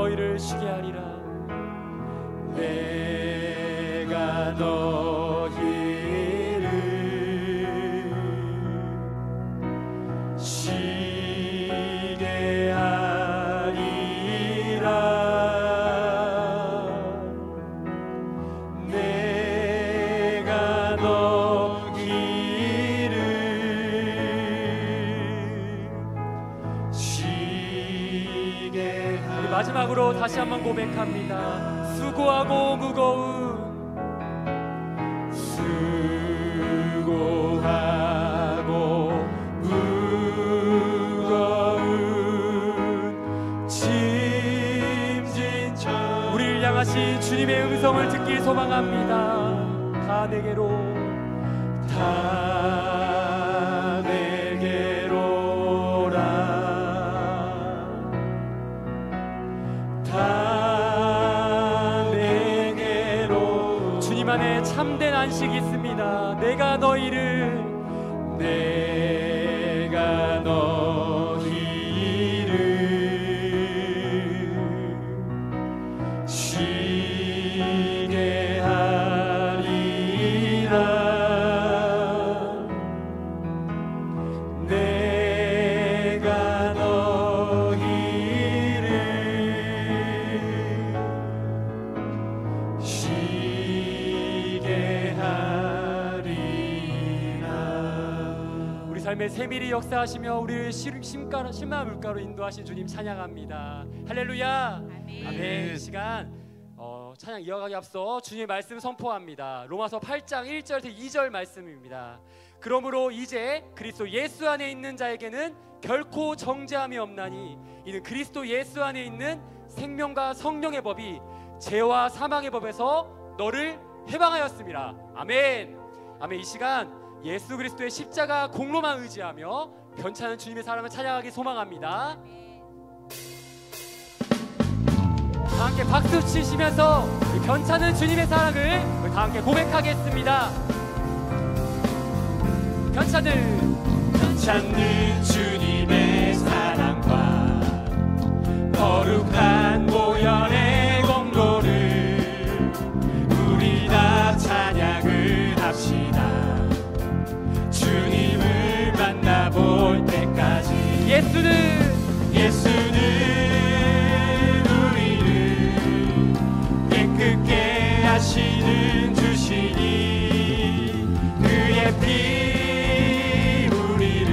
너희를 쉬게 하리라. 내가 너희를 쉬게 하리라. 내가 너희를 쉬게 하리라. 우리 마지막으로 다시 한번 고백합니다. 수고하고 무거운 짐진 자 우리를 향하신 주님의 음성을 듣길 소망합니다. 다 내게로 다 내게로라. 다 내게로. 주님 안에 참된 안식이 있습니다. 내가 너희를 쉬게 하리라. 내가 너희를 쉬게 하리라. 우리 삶의 세밀히 역사하시며 우리를 심마 물가로 인도하신 주님 찬양합니다. 할렐루야. 아멘. 이 시간 찬양 이어가기 앞서 주님의 말씀 선포합니다. 로마서 8장 1절에서 2절 말씀입니다. 그러므로 이제 그리스도 예수 안에 있는 자에게는 결코 정죄함이 없나니 이는 그리스도 예수 안에 있는 생명과 성령의 법이 죄와 사망의 법에서 너를 해방하였습니다. 아멘. 아멘. 이 시간 예수 그리스도의 십자가 공로만 의지하며 변찮은 주님의 사랑을 찬양하기 소망합니다. 다 함께 박수 치시면서 이 변찮은 주님의 사랑을 다 함께 고백하겠습니다. 변찮는 주님의 사랑과 거룩한 보혈의 공로를 우리 다 찬양을 합시다. 주님을 만나볼 때까지 예수는 깨끗게 하시는 주시니 그의 피 우리를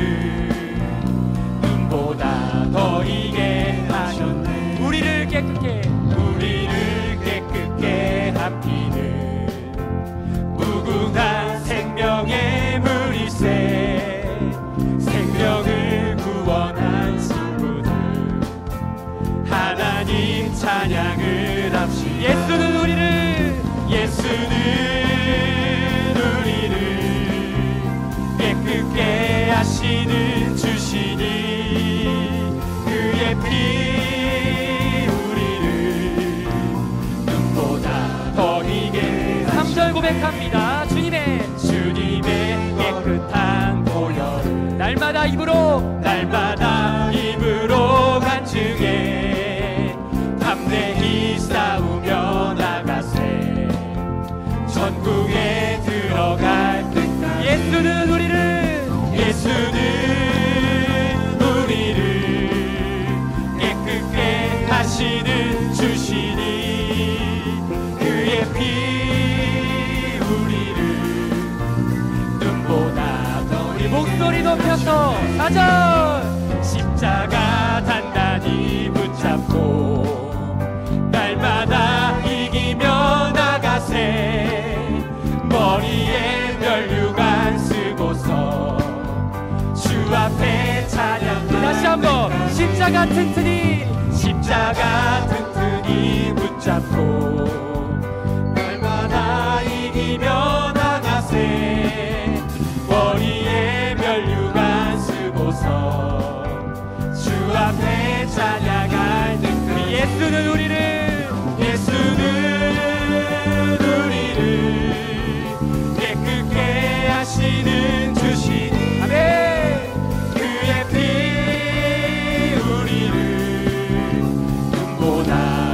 눈보다 더 이게 하셨네. 우리를 깨끗게 한 피는 무궁한 생명의 물일세. 생명을 구원한 친구들 하나님 찬양을 합시다. 예수는 우리를 깨끗게 하시는 주시니 그의 피 우리를 눈보다 더 희게. 3절 고백합니다. 주님의 깨끗한 보혈을 날마다 입으로 간증해 담대히 싸우며 나가세. 전국에 들어갈 때까지 예수는 우리를 깨끗게 하시는 주시니 그의 피 우리를 눈보다 더. 우리 목소리 높여서 4절 십자가 단단히 붙잡고 날마다 이기며 나가세. 머리에 면류관 쓰고서 주 앞에 찬양. 다시 한번 십자가 튼튼히 붙잡고 날마다 이기며 나가세. 머리에 면류관 쓰고서 주 앞에 찬양할 때 예수는 우리를 깨끗게 하시는 주시니 아멘. 그의 피 우리를 눈보다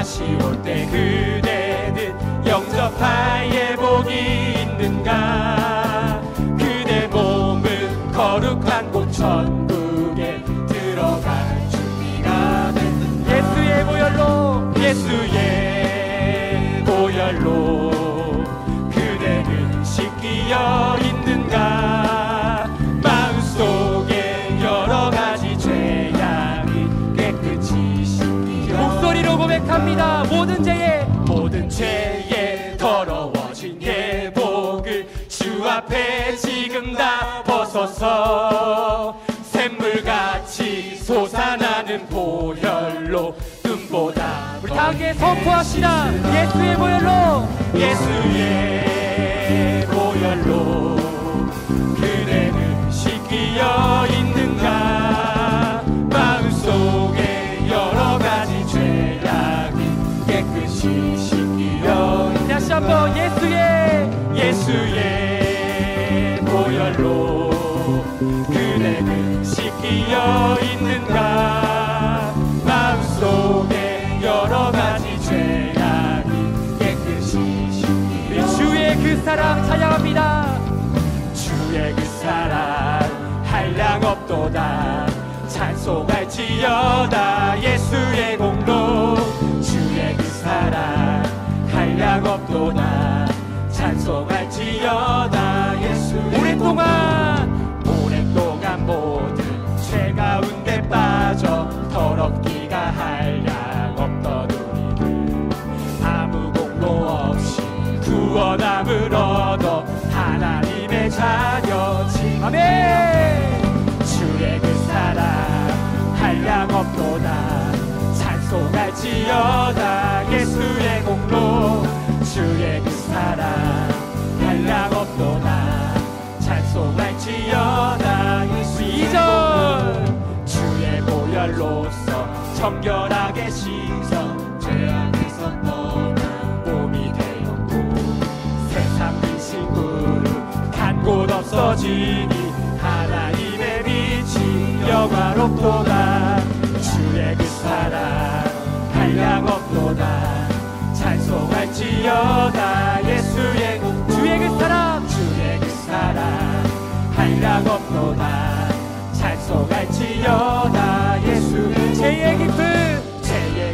다시 올 때 그대는 영접할 복이 있는가. 그대 몸은 거룩한 곳 천국에 들어갈 준비가 됐는가. 예수의 보혈로 예수의 보혈로 그대는 씻기어 있는가. 마음속에 여러가지 죄악이 깨끗이 씻기어. 목소리로 고백합니다. 모든 죄에 더러워진 예복을 주 앞에 지금 다 벗어서 샘물같이 솟아나는 보혈로 눈보다 우리 다 함께 선포합시다. 예수의 보혈로 예수의 보혈로 그대는 씻기어 있는가. 마음속에 여러가지 죄악이 깨끗이 씻기어. 다시 한번 예수의 보혈로 그대는 씻기어 있는가. 마음속에 여러가지 죄악이 깨끗이 씻기어. 주의 그 사랑 찬양합니다. 주의 그 사랑 한량 없도다. 찬송할지어다. 예수의 공로 주의 그 사랑 한량 없도다. 찬송할지어다. 예수의 오랫동안 모든 죄 가운데 빠져 더럽기가 한량 없던 우리들 아무 공로 없이 구원함을 얻어 하나님의 자녀지. 아멘. 주의 그 사랑 한량 없도다. 찬송할지어다. 예수의 공로 주의 그 사랑 한량 없도다. 찬송할지어다. 예수의 2절 주의 보혈로서 정결하게 씻어 죄악에서 떠나 몸이 되었고 세상 근심으로 간 곳 없어지니 하나님의 빛이 영화롭도다. 주의 그 사랑 한량 없도다. 찬송할지어다. 예수의 주의 그 사랑 주의 그 사랑 한량 없도다. 찬송할지어다. 예수의 죄의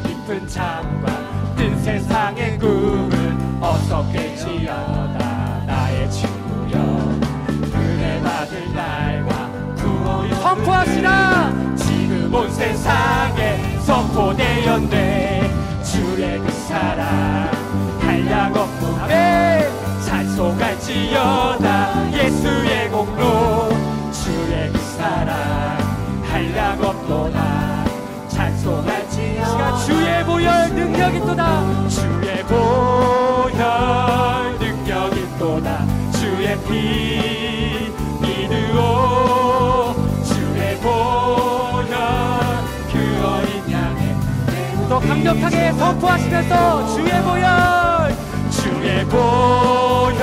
깊은 창과 뜬 세상의 꿈을 어서 깨지어다. 나의 친구여 은혜 받을 날과 구원이 선포합시다. 지금 온 세상에 선포되었네. 주의 그 사랑 한량 없도다. 아멘. 찬송할지어다. 예수의 공로 주의 그 사랑 한량 없도다. 찬송할지어다. 주의 보혈 능력 있도다. 주의 보혈 능력 있도다. 주의 피 믿으오. 주의 보혈 그 어린 양의 더 강력하게 선포하시면서 주의 보혈 주의 보혈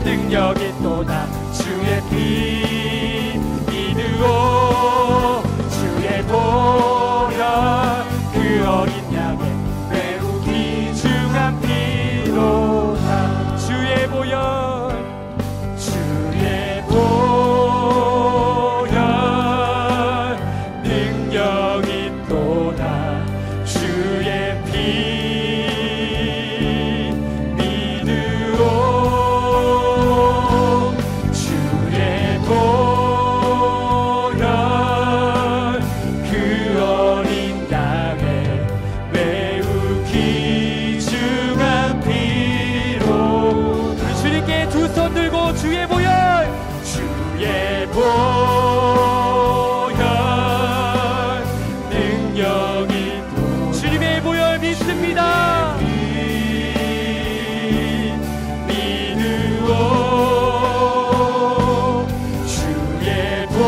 능력 있도다. 주의 피 믿으오. 주의 보혈 그 어린 양의 매우 귀중한 피로다. 주의 보혈 주의 보혈 능력 있도다. 주의 피 믿으오. 주의 보혈 그 어린 양의 매우 귀중한 피로. 주님께 두 손 들고 주의 보혈 주의 보혈 능력 있도다. 주님의 보혈 믿습니다. 믿으오. 주의 보혈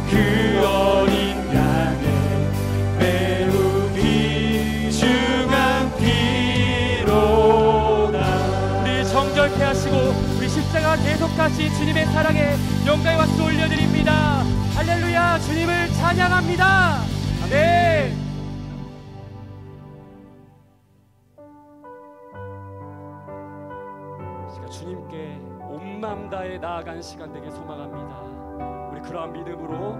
그 어린 양의 매우 귀중한 피로다. 우리 정결케 하시고 우리 십자가 계속하신 주님의 사랑에 영광의 박수 올려드립니다. 할렐루야. 주님을 찬양합니다. 아멘. 나아가는 시간 되길 소망합니다. 우리 그러한 믿음으로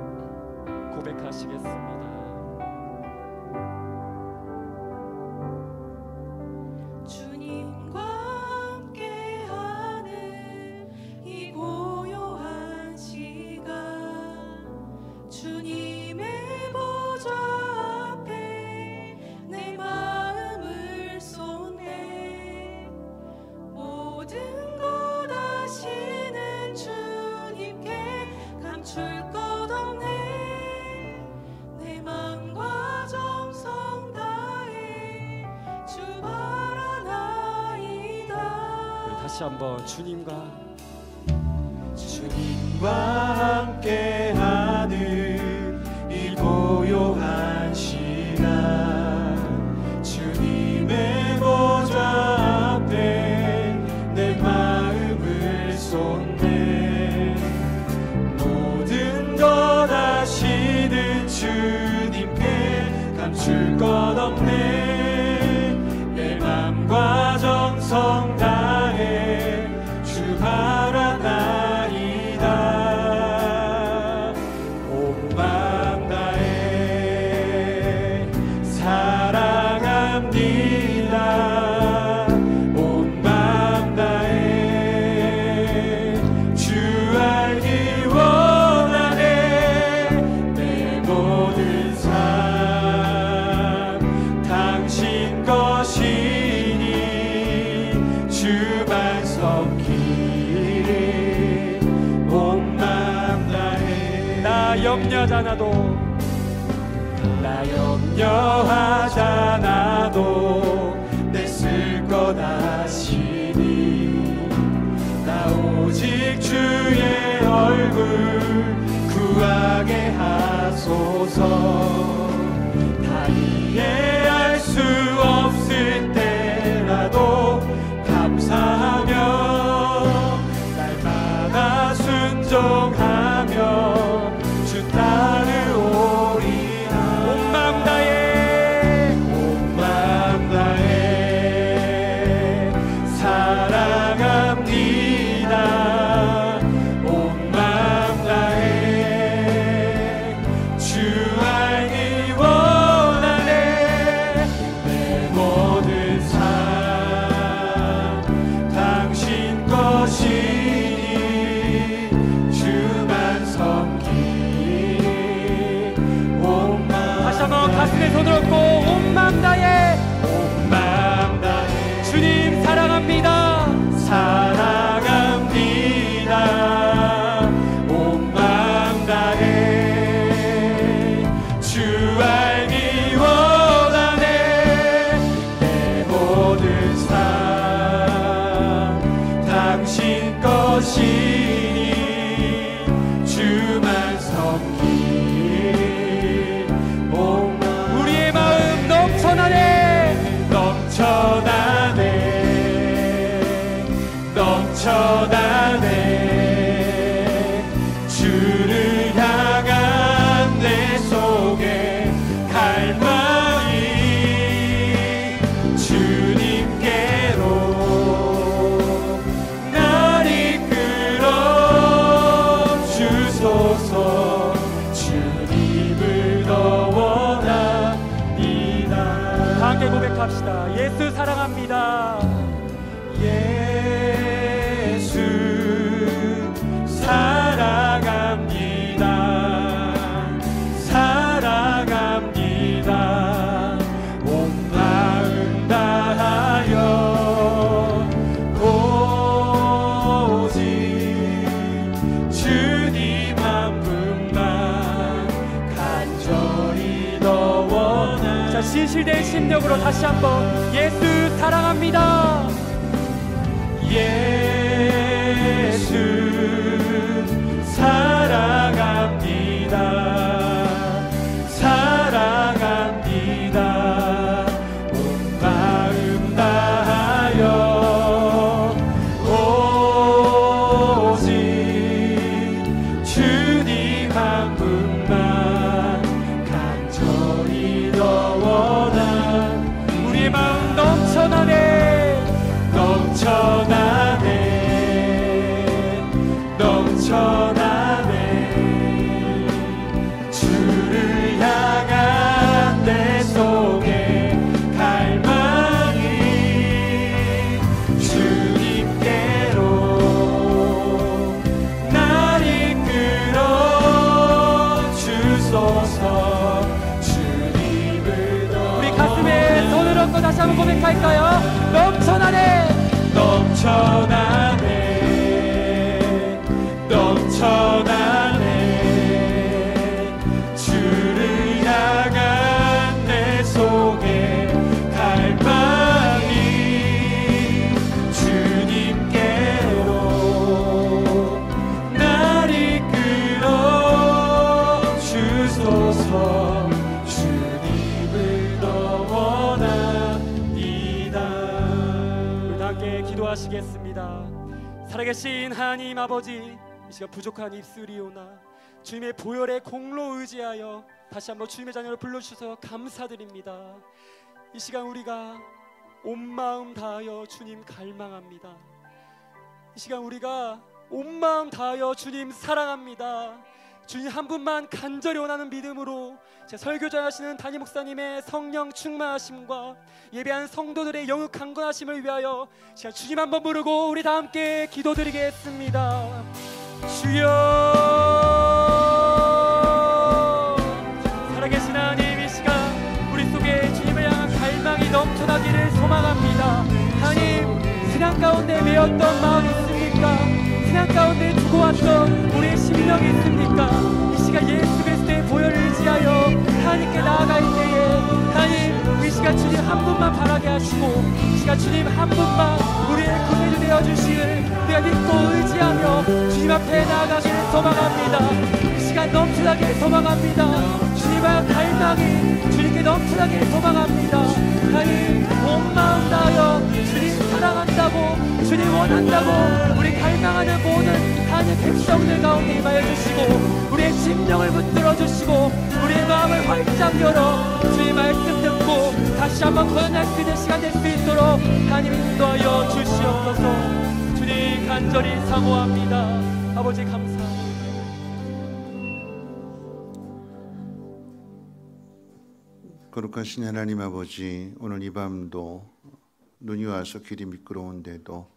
고백하시겠습니다. 주님과 함께하는 이 고요한 시간, 주님의 보좌 앞에 내 마음을 쏟네. 모든 것 아시는 주님께 감출 것 없네. 내 맘과 정성 다해 주 바라나이다. 우리 다시 한번 주님과 함께하는 이 고요한 시간, 주님의 보좌 앞에 내 마음을 쏟네. 모든 것 아시는 주님께 감출 것 없네. 내 맘과 정성 다해 주 바라나이다. 온 맘 다해 사랑합니다. 온 맘 다해 주 알기 원하네. 내 모든 삶 당신 것이니 주만 섬기리. 온 맘 다해 나 염려하잖아도 나 염려하잖아도 내 쓸 것 아시니. 나 오직 주의 얼굴 구하게 하소서. 다 이해할 수 없을 때라도 감사하며 날마다 순종하며 주 따르오리라. 온 맘 다해 온 맘 다해 사랑합니다. 온 맘 다해 주 알기 원하네. 내 모든 삶 당신 것이니 주만 섬기리. 온 맘 다시 한번 가슴에 손을 얹고 온 마음 다해 온 맘 다해 주님 사랑합니다. 사랑합니다. 온 맘 다해 주 알기 원하네. 내 모든 삶 당신 것이니 주만 섬기리. 온 맘 우리의 마음 넘쳐나네. 넘쳐나네. 주를 향한 내 속에 갈망이 주님께로 날 이끌어 주소서. 주님을 더 원합니다. 다 함께 고백합시다. 예수 사랑합니다. 예수 사랑합니다. 사랑합니다. 온 마음 다하여 오직 주님 한 분만 간절히 더 원하. 자, 진실된 심령으로 다시 한번 예수 사랑합니다. 예수 사랑합니다. 사랑합니다. 온 마음 다하여 오직 주님 한 분만 간절히 더 원하. 우리의 마음 넘쳐나네. 넘쳐나네. 거 다시 한번 고백할까요? 넘쳐나네, 넘쳐나네, 넘쳐나네. 주를 향한 내 속에 갈망이 주님께로 날 이끌어 주소서. 주님을 더 원합니다. 우리 함께 기도하시겠습니다. 살아계신 하나님 아버지, 이 시간 부족한 입술이오나 주님의 보혈의 공로 의지하여 다시 한번 주님의 자녀를 불러주셔서 감사드립니다. 이 시간 우리가 온 마음 다하여 주님 갈망합니다. 이 시간 우리가 온 마음 다하여 주님 사랑합니다. 주님 한 분만 간절히 원하는 믿음으로 제 설교자 하시는 담임 목사님의 성령 충만하심과 예배한 성도들의 영육 강건하심을 위하여 제가 주님 한번 부르고 우리 다 함께 기도드리겠습니다. 주여, 살아계신 하나님, 이 시간 우리 속에 주님을 향한 갈망이 넘쳐나기를 소망합니다. 하나님, 신앙 가운데 매였던 마음이 있습니까? 신앙 가운데 두고 왔던 우리의 심령이 있습니까? 이 시간 예수 그리스도의 보혈을 의지하여 하나님께 나아갈 때에 하나님, 이 시간 주님 한 분만 바라게 하시고 이 시간 주님 한 분만 우리의 구세주 되어주시길 우리가 믿고 의지하며 주님 앞에 나아가기를 소망합니다. 이 시간 넘쳐나게 소망합니다. 주님의 갈망이 주님께 넘쳐나게 소망합니다. 하나님, 온 마음 다하여 주님 사랑한다고 주님 원한다고 우리 갈망하는 모든 하나님 백성들 가운데 임하여 주시고 우리의 심령을 붙들어 주시고 우리의 마음을 활짝 열어 주의 말씀 듣고 다시 한번 거듭날 수 있는 시간 될 수 있도록 하나님 인도하여 주시옵소서. 주님 간절히 사모합니다. 아버지 감사합니다. 거룩하신 하나님 아버지, 오늘 이 밤도 눈이 와서 길이 미끄러운데도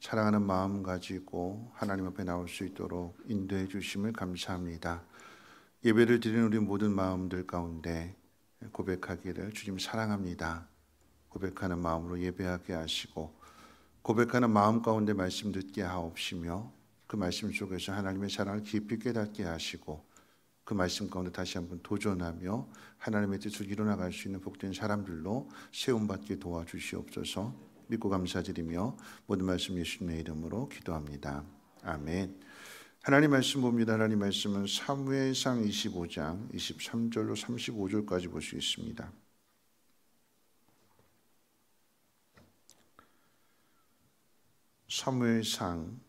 사랑하는 마음 가지고 하나님 앞에 나올 수 있도록 인도해 주심을 감사합니다. 예배를 드리는 우리 모든 마음들 가운데 고백하기를 주님 사랑합니다. 고백하는 마음으로 예배하게 하시고 고백하는 마음 가운데 말씀 듣게 하옵시며 그 말씀 속에서 하나님의 사랑을 깊이 깨닫게 하시고 그 말씀 가운데 다시 한번 도전하며 하나님의 뜻을 이뤄나갈 수 있는 복된 사람들로 세움받게 도와주시옵소서. 믿고 감사드리며 모든 말씀 예수님의 이름으로 기도합니다. 아멘. 하나님 말씀 봅니다. 하나님 말씀은 사무엘상 25장 23절로 35절까지 볼 수 있습니다. 사무엘상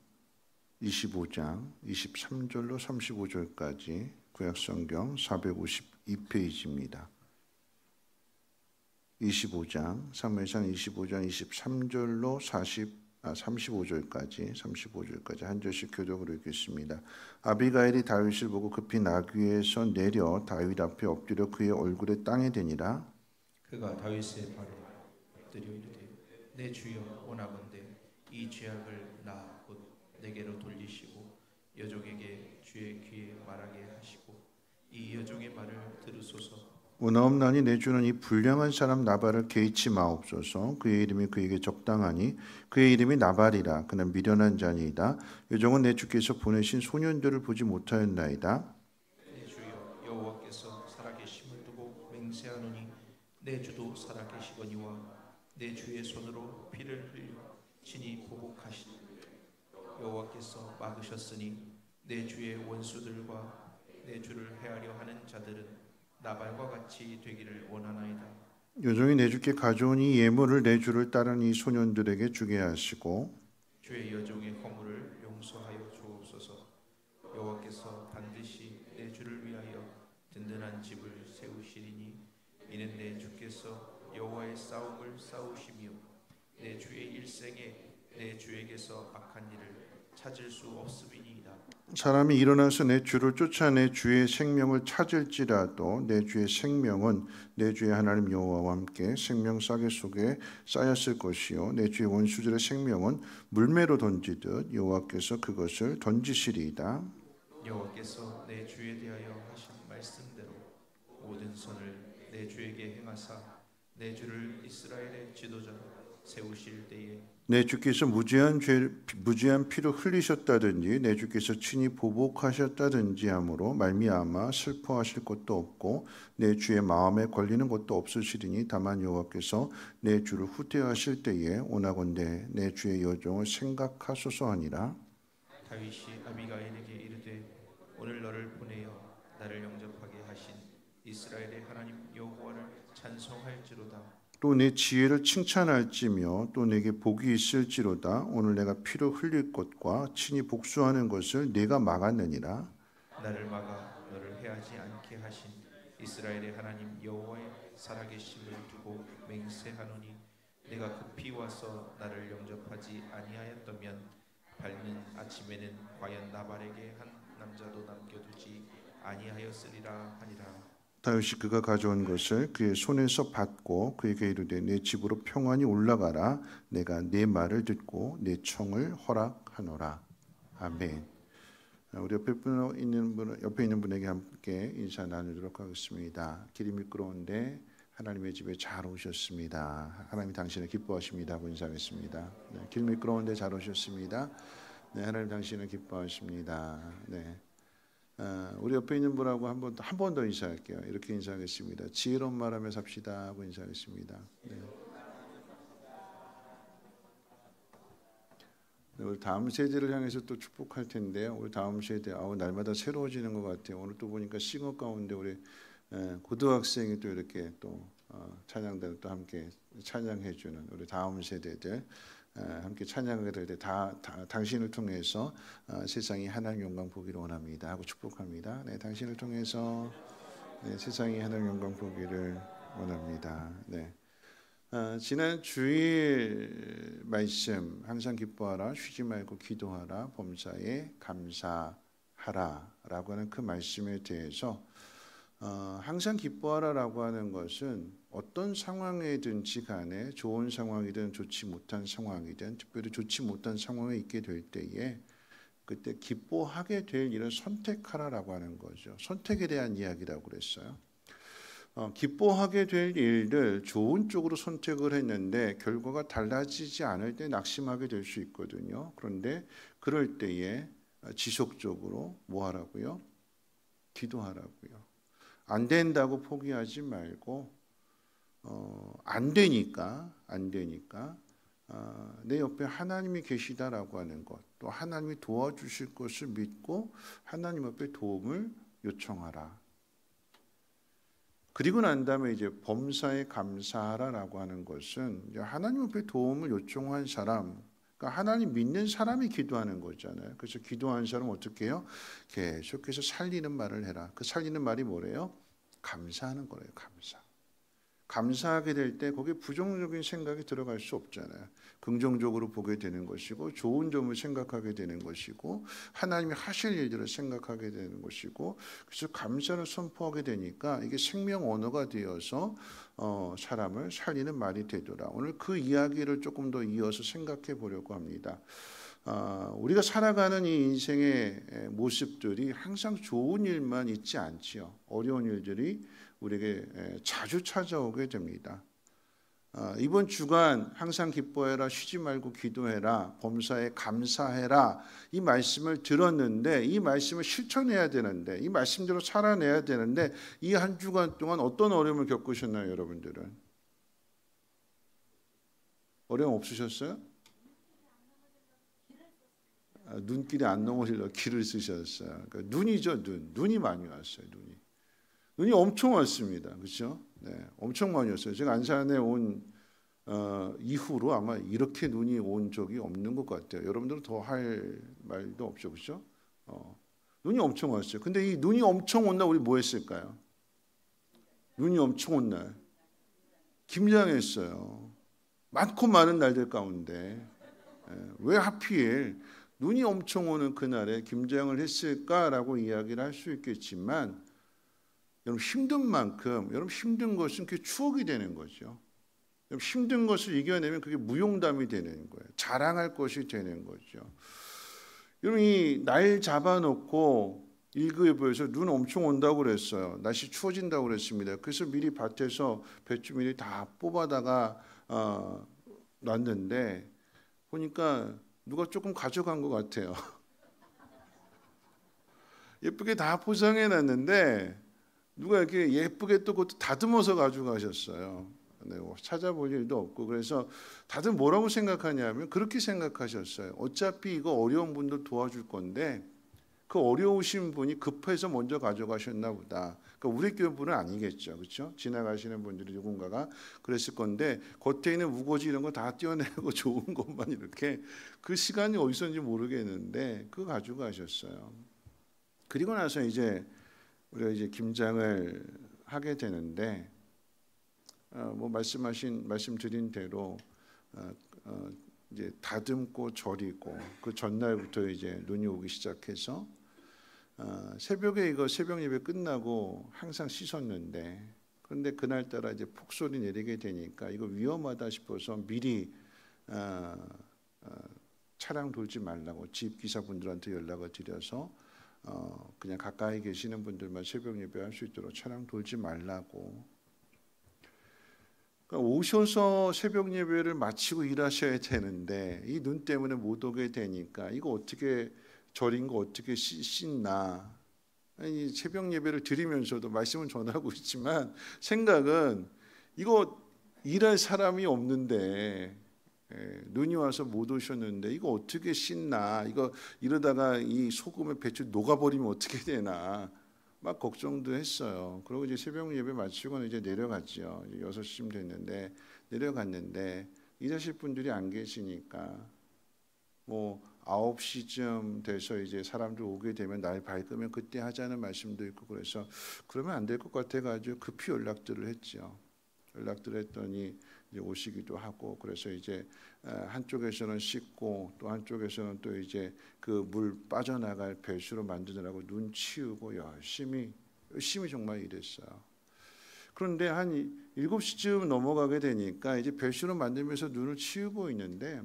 25장 23절로 35절까지 구약성경 452페이지입니다. 25장 사무엘상 25장 23절로 35절까지 한 절씩 교독으로 읽겠습니다. 아비가일이 다윗을 보고 급히 나귀에서 내려 다윗 앞에 엎드려 그의 얼굴에 땅에 대니라. 그가 다윗의 발에 엎드려 이르되 내 주여 원하건대 이 죄악을 나 곧 내게로 돌리시고 여족에게 주의 귀에 말하게 하시고 이 여족의 말을 들으소서. 원하옵나니 내 주는 이 불량한 사람 나발을 개의치 마옵소서. 그의 이름이 그에게 적당하니 그의 이름이 나발이라. 그는 미련한 자니이다. 여종은 내 주께서 보내신 소년들을 보지 못하였나이다. 내 주여 여호와께서 살아계심을 두고 맹세하노니 내 주도 살아계시거니와 내 주의 손으로 피를 흘려 친히 보복하시니 여호와께서 막으셨으니 내 주의 원수들과 내 주를 해하려 하는 자들은 나발과 같이 되기를 원하나이다. 여종이 내 주께 가져온 이 예물을 내 주를 따른 이 소년들에게 주게 하시고 주의 여종의 허물을 용서하여 주옵소서. 여호와께서 반드시 내 주를 위하여 든든한 집을 세우시리니 이는 내 주께서 여호와의 싸움을 싸우시며 내 주의 일생에 내 주에게서 악한 일을 찾을 수 없음이니이다. 사람이 일어나서 내 주를 쫓아내 주의 생명을 찾을지라도 내 주의 생명은 내 주의 하나님 여호와와 함께 생명 싸개 속에 쌓였을 것이요 내 주의 원수들의 생명은 물매로 던지듯 여호와께서 그것을 던지시리이다. 여호와께서 내 주에 대하여 하신 말씀대로 모든 선을 내 주에게 행하사 내 주를 이스라엘의 지도자로 세우실 때에 내 주께서 무죄한 피로 흘리셨다든지 내 주께서 친히 보복하셨다든지 함으로 말미암아 슬퍼하실 것도 없고 내 주의 마음에 걸리는 것도 없으시리니 다만 여호와께서 내 주를 후퇴하실 때에 오나건대 내 주의 여종을 생각하소서 하니라. 다윗이 아비가일에게 이르되 오늘 너를 보내어 나를 영접하게 하신 이스라엘의 하나님 여호와를 찬송할지로다. 또 내 지혜를 칭찬할지며 또 내게 복이 있을지로다. 오늘 내가 피로 흘릴 것과 친히 복수하는 것을 내가 막았느니라. 나를 막아 너를 해하지 않게 하신 이스라엘의 하나님 여호와의 살아계심을 두고 맹세하노니 내가 급히 와서 나를 영접하지 아니하였다면 밝는 아침에는 과연 나발에게 한 남자도 남겨두지 아니하였으리라 하니라. 다윗이 그가 가져온 것을 그의 손에서 받고 그에게 이르되 내 집으로 평안히 올라가라. 내가 네 말을 듣고 내 청을 허락하노라. 아멘. 우리 옆에 있는 분에게 함께 인사 나누도록 하겠습니다. 길이 미끄러운데 하나님의 집에 잘 오셨습니다. 하나님이 당신을 기뻐하십니다 하고 인사하겠습니다. 네, 길 미끄러운데 잘 오셨습니다. 네, 하나님 당신을 기뻐하십니다. 네. 우리 옆에 있는 분하고 한 번 더 인사할게요. 이렇게 인사하겠습니다. 지혜로운 말하며 삽시다 하고 인사하겠습니다. 네. 우리 다음 세대를 향해서 또 축복할 텐데요. 우리 다음 세대 날마다 새로워지는 것 같아요. 오늘 또 보니까 싱어 가운데 우리 고등학생이 또 이렇게 또 찬양대를 또 함께 찬양해 주는 우리 다음 세대들 함께 찬양하게 될 때 당신을 통해서 세상이 하나님 영광 보기를 원합니다 하고 축복합니다. 네, 당신을 통해서 세상이 하나님 영광 보기를 원합니다. 네. 지난 주일 말씀 항상 기뻐하라 쉬지 말고 기도하라 범사에 감사하라라고 하는 그 말씀에 대해서 항상 기뻐하라라고 하는 것은 어떤 상황이든지 간에 좋은 상황이든 좋지 못한 상황이든 특별히 좋지 못한 상황에 있게 될 때에 그때 기뻐하게 될 일을 선택하라라고 하는 거죠. 선택에 대한 이야기라고 그랬어요. 기뻐하게 될 일들 좋은 쪽으로 선택을 했는데 결과가 달라지지 않을 때 낙심하게 될 수 있거든요. 그런데 그럴 때에 지속적으로 뭐 하라고요? 기도하라고요. 안 된다고 포기하지 말고 안 되니까 내 옆에 하나님이 계시다라고 하는 것, 또 하나님이 도와주실 것을 믿고 하나님 앞에 도움을 요청하라. 그리고 난 다음에 이제 범사에 감사하라라고 하는 것은 이제 하나님 앞에 도움을 요청한 사람, 그러니까 하나님 믿는 사람이 기도하는 거잖아요. 그래서 기도하는 사람은 어떻게 해요? 계속해서 살리는 말을 해라. 그 살리는 말이 뭐래요? 감사하는 거래요. 감사하게 될 때 거기에 부정적인 생각이 들어갈 수 없잖아요. 긍정적으로 보게 되는 것이고 좋은 점을 생각하게 되는 것이고 하나님이 하실 일들을 생각하게 되는 것이고 그래서 감사를 선포하게 되니까 이게 생명 언어가 되어서 사람을 살리는 말이 되더라. 오늘 그 이야기를 조금 더 이어서 생각해 보려고 합니다. 우리가 살아가는 이 인생의 모습들이 항상 좋은 일만 있지 않지요. 어려운 일들이 우리에게 자주 찾아오게 됩니다. 이번 주간 항상 기뻐해라, 쉬지 말고 기도해라, 범사에 감사해라 이 말씀을 들었는데 이 말씀을 실천해야 되는데 이 말씀대로 살아내야 되는데 이 한 주간 동안 어떤 어려움을 겪으셨나요, 여러분들은? 어려움 없으셨어요? 눈길이 안 넘어지려고 길을 쓰셨어요. 그러니까 눈이죠, 눈이 많이 왔어요. 눈이 엄청 왔습니다. 그렇죠? 네, 엄청 많이 왔어요. 제가 안산에 온 이후로 아마 이렇게 눈이 온 적이 없는 것 같아요. 여러분들은 더 할 말도 없죠, 그렇죠? 눈이 엄청 왔어요. 근데 이 눈이 엄청 온 날 우리 뭐 했을까요? 눈이 엄청 온 날 김장했어요. 많고 많은 날들 가운데 왜 하필 눈이 엄청 오는 그날에 김장을 했을까라고 이야기를 할 수 있겠지만 여러분 힘든 만큼 여러분 힘든 것은 그게 추억이 되는 거죠. 여러분 힘든 것을 이겨내면 그게 무용담이 되는 거예요. 자랑할 것이 되는 거죠. 여러분 이 날 잡아놓고 일기예보에서 눈 엄청 온다고 그랬어요. 날씨 추워진다고 그랬습니다. 그래서 미리 밭에서 배추 미리 다 뽑아다가 놨는데 보니까 누가 조금 가져간 것 같아요. 예쁘게 다 포장해 놨는데 누가 이렇게 예쁘게 또 그것도 다듬어서 가져가셨어요. 네, 찾아볼 일도 없고. 그래서 다들 뭐라고 생각하냐면 그렇게 생각하셨어요. 어차피 이거 어려운 분들 도와줄 건데 그 어려우신 분이 급해서 먼저 가져가셨나 보다. 그러니까 우리 교회 분은 아니겠죠, 그렇죠? 지나가시는 분들이 누군가가 그랬을 건데 겉에 있는 우거지 이런 거 다 떼어내고 좋은 것만 이렇게 그 시간이 어디서인지 모르겠는데 그거 가져가셨어요. 그리고 나서 이제 우리가 이제 김장을 하게 되는데 뭐 말씀드린 대로 이제 다듬고 절이고 그 전날부터 이제 눈이 오기 시작해서 새벽에 이거 새벽 예배 끝나고 항상 씻었는데 그런데 그날따라 이제 폭설이 내리게 되니까 이거 위험하다 싶어서 미리 차량 돌지 말라고 집 기사분들한테 연락을 드려서 그냥 가까이 계시는 분들만 새벽 예배할 수 있도록 차량 돌지 말라고. 그러니까 오셔서 새벽 예배를 마치고 일하셔야 되는데 이 눈 때문에 못 오게 되니까 이거 어떻게 절인 거 어떻게 씻나. 아니, 새벽 예배를 드리면서도 말씀은 전하고 있지만 생각은 이거 일할 사람이 없는데 눈이 와서 못 오셨는데 이거 어떻게 씻나. 이거 이러다가 이 소금에 배추 녹아버리면 어떻게 되나. 막 걱정도 했어요. 그리고 이제 새벽 예배 마치고는 이제 내려갔죠. 6시쯤 됐는데 내려갔는데 일하실 분들이 안 계시니까 뭐 9시쯤 돼서 이제 사람들 오게 되면 날 밝으면 그때 하자는 말씀도 있고 그래서 그러면 안 될 것 같아가지고 급히 연락들을 했죠. 연락들을 했더니 이제 오시기도 하고 그래서 이제 한쪽에서는 씻고 또 한쪽에서는 또 이제 그 물 빠져나갈 배수로 만드느라고 눈 치우고 열심히 정말 일했어요. 그런데 한 7시쯤 넘어가게 되니까 이제 배수로 만들면서 눈을 치우고 있는데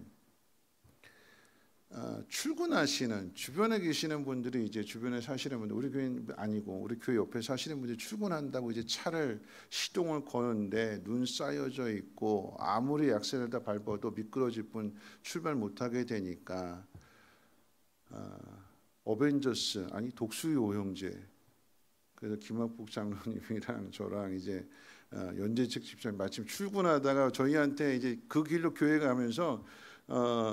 출근하시는 주변에 계시는 분들이 이제 주변에 사시는 분들 우리 교회 아니고 우리 교회 옆에 사시는 분들이 출근한다고 이제 차를 시동을 거는데 눈 쌓여져 있고 아무리 약세를 밟아도 미끄러질 뿐 출발 못하게 되니까 어벤져스 아니 독수리 오형제 그래서 김학복 장로님이랑 저랑 이제 연재책 집사님 마침 출근하다가 저희한테 이제 그 길로 교회 가면서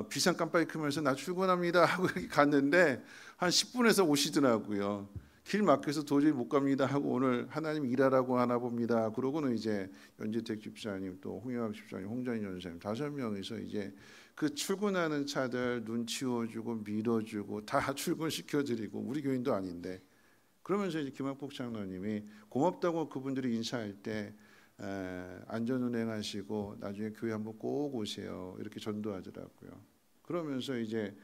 비상 깜빡이 끄면서 나 출근합니다 하고 이렇게 갔는데 한 10분에서 오시더라고요. 길 막혀서 도저히 못 갑니다 하고 오늘 하나님 일하라고 하나 봅니다. 그러고는 이제 연재택 집사님 또 홍영학 집사님 홍자인 전사님 5명이서 이제 그 출근하는 차들 눈 치워주고 밀어주고 다 출근시켜드리고 우리 교인도 아닌데 그러면서 이제 김학복 장로님이 고맙다고 그분들이 인사할 때 안전운행하시고 나중에 교회 한번 꼭 오세요 이렇게 전도하더라고요. 그러면서 이제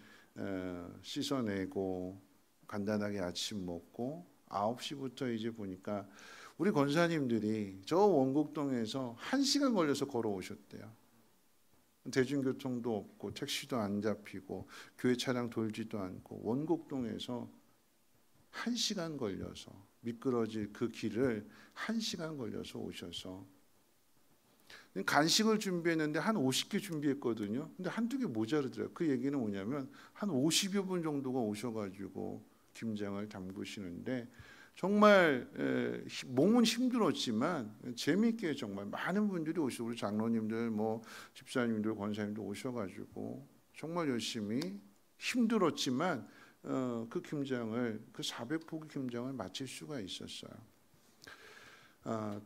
씻어내고 간단하게 아침 먹고 9시부터 이제 보니까 우리 권사님들이 저 원곡동에서 1시간 걸려서 걸어오셨대요. 대중교통도 없고 택시도 안 잡히고 교회 차량 돌지도 않고 원곡동에서 1시간 걸려서 미끄러질 그 길을 1시간 걸려서 오셔서 간식을 준비했는데 한 50개 준비했거든요. 근데 한두 개 모자르더라고요. 그 얘기는 뭐냐면 한 50여 분 정도가 오셔가지고 김장을 담그시는데 정말 몸은 힘들었지만 재미있게 정말 많은 분들이 오시고 우리 장로님들 뭐 집사님들 권사님들 오셔가지고 정말 열심히 힘들었지만 그 김장을 그 400포기 김장을 마칠 수가 있었어요.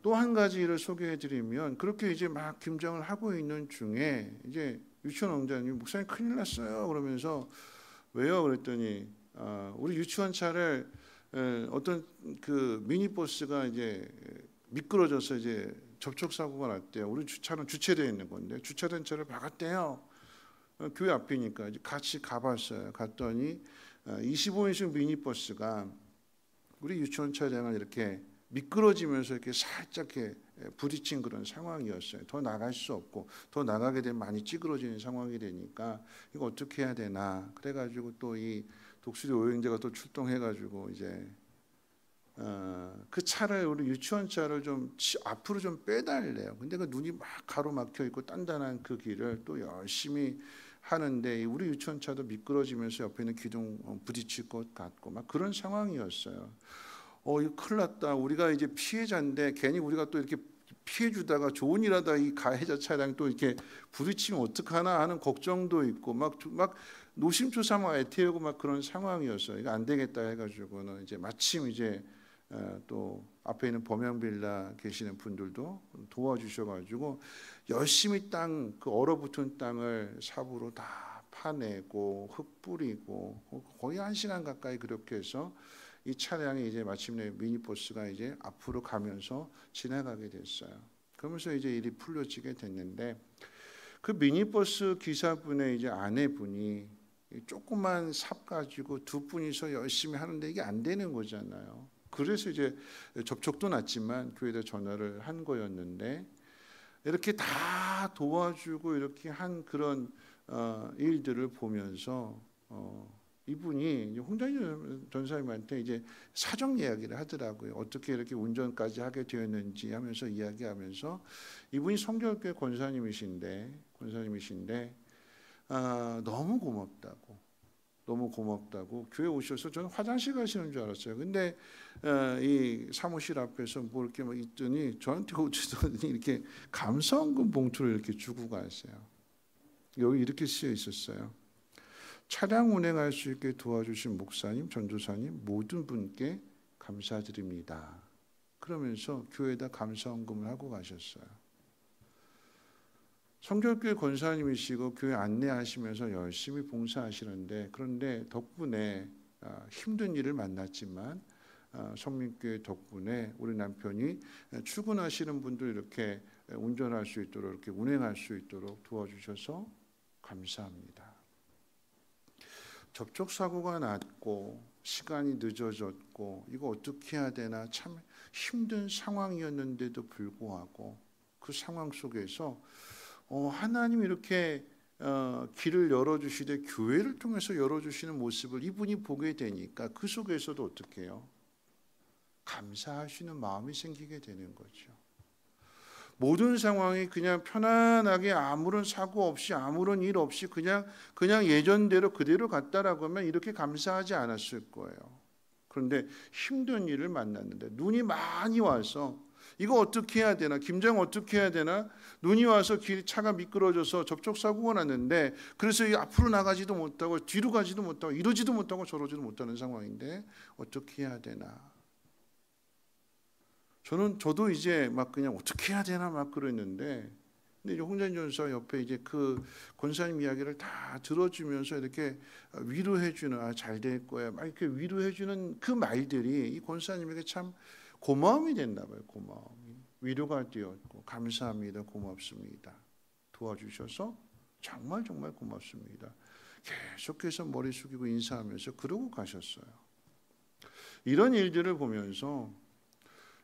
또 한 가지를 소개해드리면 그렇게 이제 막 김장을 하고 있는 중에 이제 유치원 원장님이 목사님 큰일 났어요 그러면서 왜요 그랬더니 우리 유치원 차를 어떤 그 미니버스가 이제 미끄러져서 이제 접촉 사고가 났대요. 우리 차는 주차되어 있는 건데 주차된 차를 박았대요. 교회 앞이니까 이제 같이 가봤어요. 갔더니 25인승 미니버스가 우리 유치원 차량을 이렇게 미끄러지면서 이렇게 살짝 이렇게 부딪힌 그런 상황이었어요. 더 나갈 수 없고 더 나가게 되면 많이 찌그러지는 상황이 되니까 이거 어떻게 해야 되나. 그래가지고 또 이 독수리 오형제가 또 출동해가지고 이제 그 차를 우리 유치원 차를 좀 앞으로 좀 빼달래요. 근데 그 눈이 막 가로막혀 있고 단단한 그 길을 또 열심히 하는데 우리 유치원 차도 미끄러지면서 옆에 있는 기둥 부딪힐 것 같고 막 그런 상황이었어요. 이거 큰일 났다. 우리가 이제 피해자인데 괜히 우리가 또 이렇게 피해 주다가 좋은 일하다 이 가해자 차량 또 이렇게 부딪히면 어떡하나 하는 걱정도 있고 막 노심초사하고 애태우고 막 그런 상황이었어요. 이거 안 되겠다 해가지고는 이제 마침 이제 또 앞에 있는 범양빌라 계시는 분들도 도와주셔가지고 열심히 그 얼어붙은 땅을 삽으로 다 파내고 흙 뿌리고 거의 1시간 가까이 그렇게 해서 이 차량이 이제 마침내 미니버스가 이제 앞으로 가면서 지나가게 됐어요. 그러면서 이제 일이 풀려지게 됐는데 그 미니버스 기사분의 이제 아내분이 조그만 삽 가지고 두 분이서 열심히 하는데 이게 안 되는 거잖아요. 그래서 이제 접촉도 났지만 교회에다 전화를 한 거였는데 이렇게 다 도와주고 이렇게 한 그런 일들을 보면서 이분이 홍장일 전사님한테 이제 사정 이야기를 하더라고요. 어떻게 이렇게 운전까지 하게 되었는지 하면서 이야기하면서 이분이 성결교회 권사님이신데 너무 고맙다고 교회 오셔서 저는 화장실 가시는 줄 알았어요. 근데 이 사무실 앞에서 뭐 이렇게 막 있더니 저한테 오시더니 이렇게 감사원금 봉투를 이렇게 주고 가세요. 여기 이렇게 쓰여 있었어요. 차량 운행할 수 있게 도와주신 목사님, 전도사님 모든 분께 감사드립니다. 그러면서 교회에다 감사원금을 하고 가셨어요. 성결교회 권사님이시고 교회 안내하시면서 열심히 봉사하시는데 그런데 덕분에 힘든 일을 만났지만 성민교회 덕분에 우리 남편이 출근하시는 분들 이렇게 운전할 수 있도록 이렇게 운행할 수 있도록 도와주셔서 감사합니다. 접촉 사고가 났고 시간이 늦어졌고 이거 어떻게 해야 되나 참 힘든 상황이었는데도 불구하고 그 상황 속에서 하나님이 이렇게 길을 열어주시되 교회를 통해서 열어주시는 모습을 이분이 보게 되니까 그 속에서도 어떻게 해요? 감사하시는 마음이 생기게 되는 거죠. 모든 상황이 그냥 편안하게 아무런 사고 없이 아무런 일 없이 그냥 예전대로 그대로 갔다라고 하면 이렇게 감사하지 않았을 거예요. 그런데 힘든 일을 만났는데 눈이 많이 와서 이거 어떻게 해야 되나, 김장 어떻게 해야 되나, 눈이 와서 차가 미끄러져서 접촉사고가 났는데 그래서 앞으로 나가지도 못하고 뒤로 가지도 못하고 이러지도 못하고 저러지도 못하는 상황인데 어떻게 해야 되나. 저도 이제 막 그냥 어떻게 해야 되나 막 그랬는데 근데 홍장일 전사 옆에 이제 그 권사님 이야기를 다 들어주면서 이렇게 위로해주는 잘 될 거야 막 이렇게 위로해주는 그 말들이 이 권사님에게 참 고마움이 됐나 봐요. 고마움이 위로가 되었고 감사합니다. 고맙습니다. 도와주셔서 정말 고맙습니다. 계속해서 머리 숙이고 인사하면서 그러고 가셨어요. 이런 일들을 보면서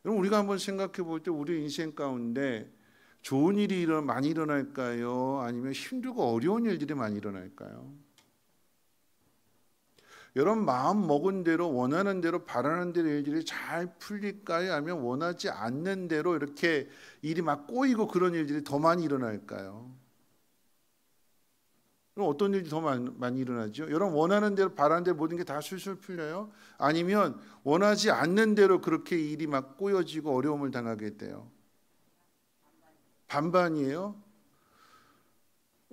여러분 우리가 한번 생각해 볼 때 우리 인생 가운데 좋은 일이 많이 일어날까요? 아니면 힘들고 어려운 일들이 많이 일어날까요? 여러분 마음 먹은 대로 원하는 대로 바라는 대로 일들이 잘 풀릴까요? 아니면 원하지 않는 대로 이렇게 일이 막 꼬이고 그런 일들이 더 많이 일어날까요? 그럼 어떤 일이 더 많이 일어나죠? 여러분 원하는 대로 바라는 대로 모든 게 다 술술 풀려요? 아니면 원하지 않는 대로 그렇게 일이 막 꼬여지고 어려움을 당하게 돼요? 반반이에요?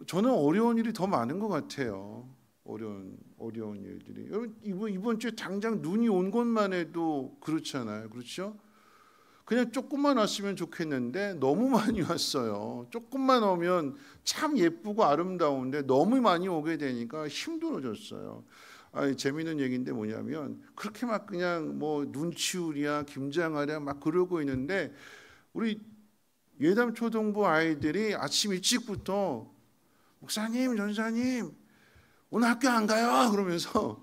저는 어려운 일이 더 많은 것 같아요. 어려운 일들이. 여러분 이번 주에 당장 눈이 온 것만 해도 그렇잖아요. 그렇죠? 그냥 조금만 왔으면 좋겠는데 너무 많이 왔어요. 조금만 오면 참 예쁘고 아름다운데 너무 많이 오게 되니까 힘들어졌어요. 재미있는 얘기인데 뭐냐면 그렇게 막 그냥 뭐 눈치우랴 김장하랴 막 그러고 있는데 우리 예담 초등부 아이들이 아침 일찍부터 목사님, 전사님 오늘 학교 안 가요? 그러면서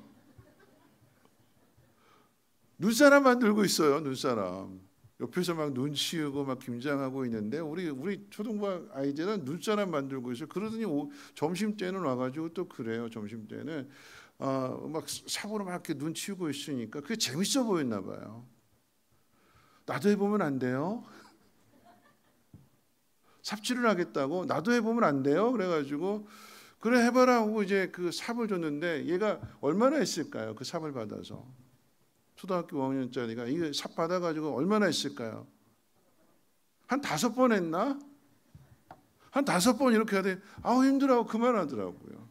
눈사람 만들고 있어요. 눈사람. 옆에서 막 눈치우고 막 김장하고 있는데 우리 초등부 아이들은 눈사람 만들고 있어요. 그러더니 점심 때는 와가지고 또 그래요. 점심 때는 막 사고로 막 이렇게 눈치우고 있으니까 그게 재밌어 보였나 봐요. 나도 해보면 안 돼요? 삽질을 하겠다고? 나도 해보면 안 돼요? 그래가지고 그래 해봐라 하고 이제 그 삽을 줬는데 얘가 얼마나 했을까요? 그 삽을 받아서 초등학교 5학년짜리가 이거 삽 받아가지고 얼마나 했을까요? 한 5번 했나? 한 5번 이렇게 하더니 아우 힘들어하고 그만하더라고요.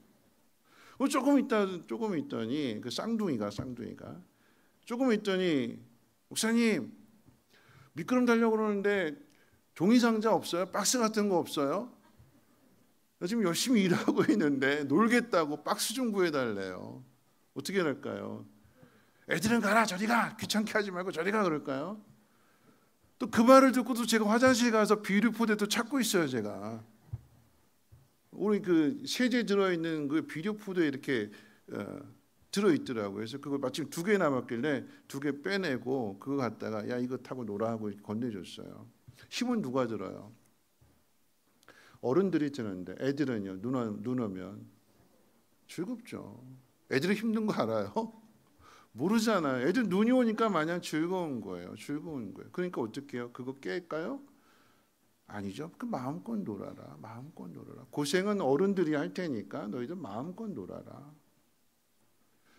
조금 있더니 그 쌍둥이가 조금 있더니 목사님 미끄럼 달려고 그러는데 종이 상자 없어요? 박스 같은 거 없어요? 나 지금 열심히 일하고 있는데 놀겠다고 박스 좀 구해달래요. 어떻게 할까요? 애들은 가라 저리 가 귀찮게 하지 말고 저리 가 그럴까요? 또 그 말을 듣고도 제가 화장실 가서 비료 포대도 찾고 있어요. 제가 우리 그 세제 들어있는 그 비료 포대 이렇게 들어있더라고요. 그래서 그거 마침 2개 남았길래 2개 빼내고 그거 갖다가 야 이거 타고 놀아 하고 건네줬어요. 힘은 누가 들어요? 어른들이 드는데 애들은요 눈 오면 즐겁죠. 애들은 힘든 거 알아요? 모르잖아요. 애들 눈이 오니까 마냥 즐거운 거예요. 그러니까 어떻게 해요? 그거 깰까요? 아니죠. 그 마음껏 놀아라. 고생은 어른들이 할 테니까 너희들 마음껏 놀아라.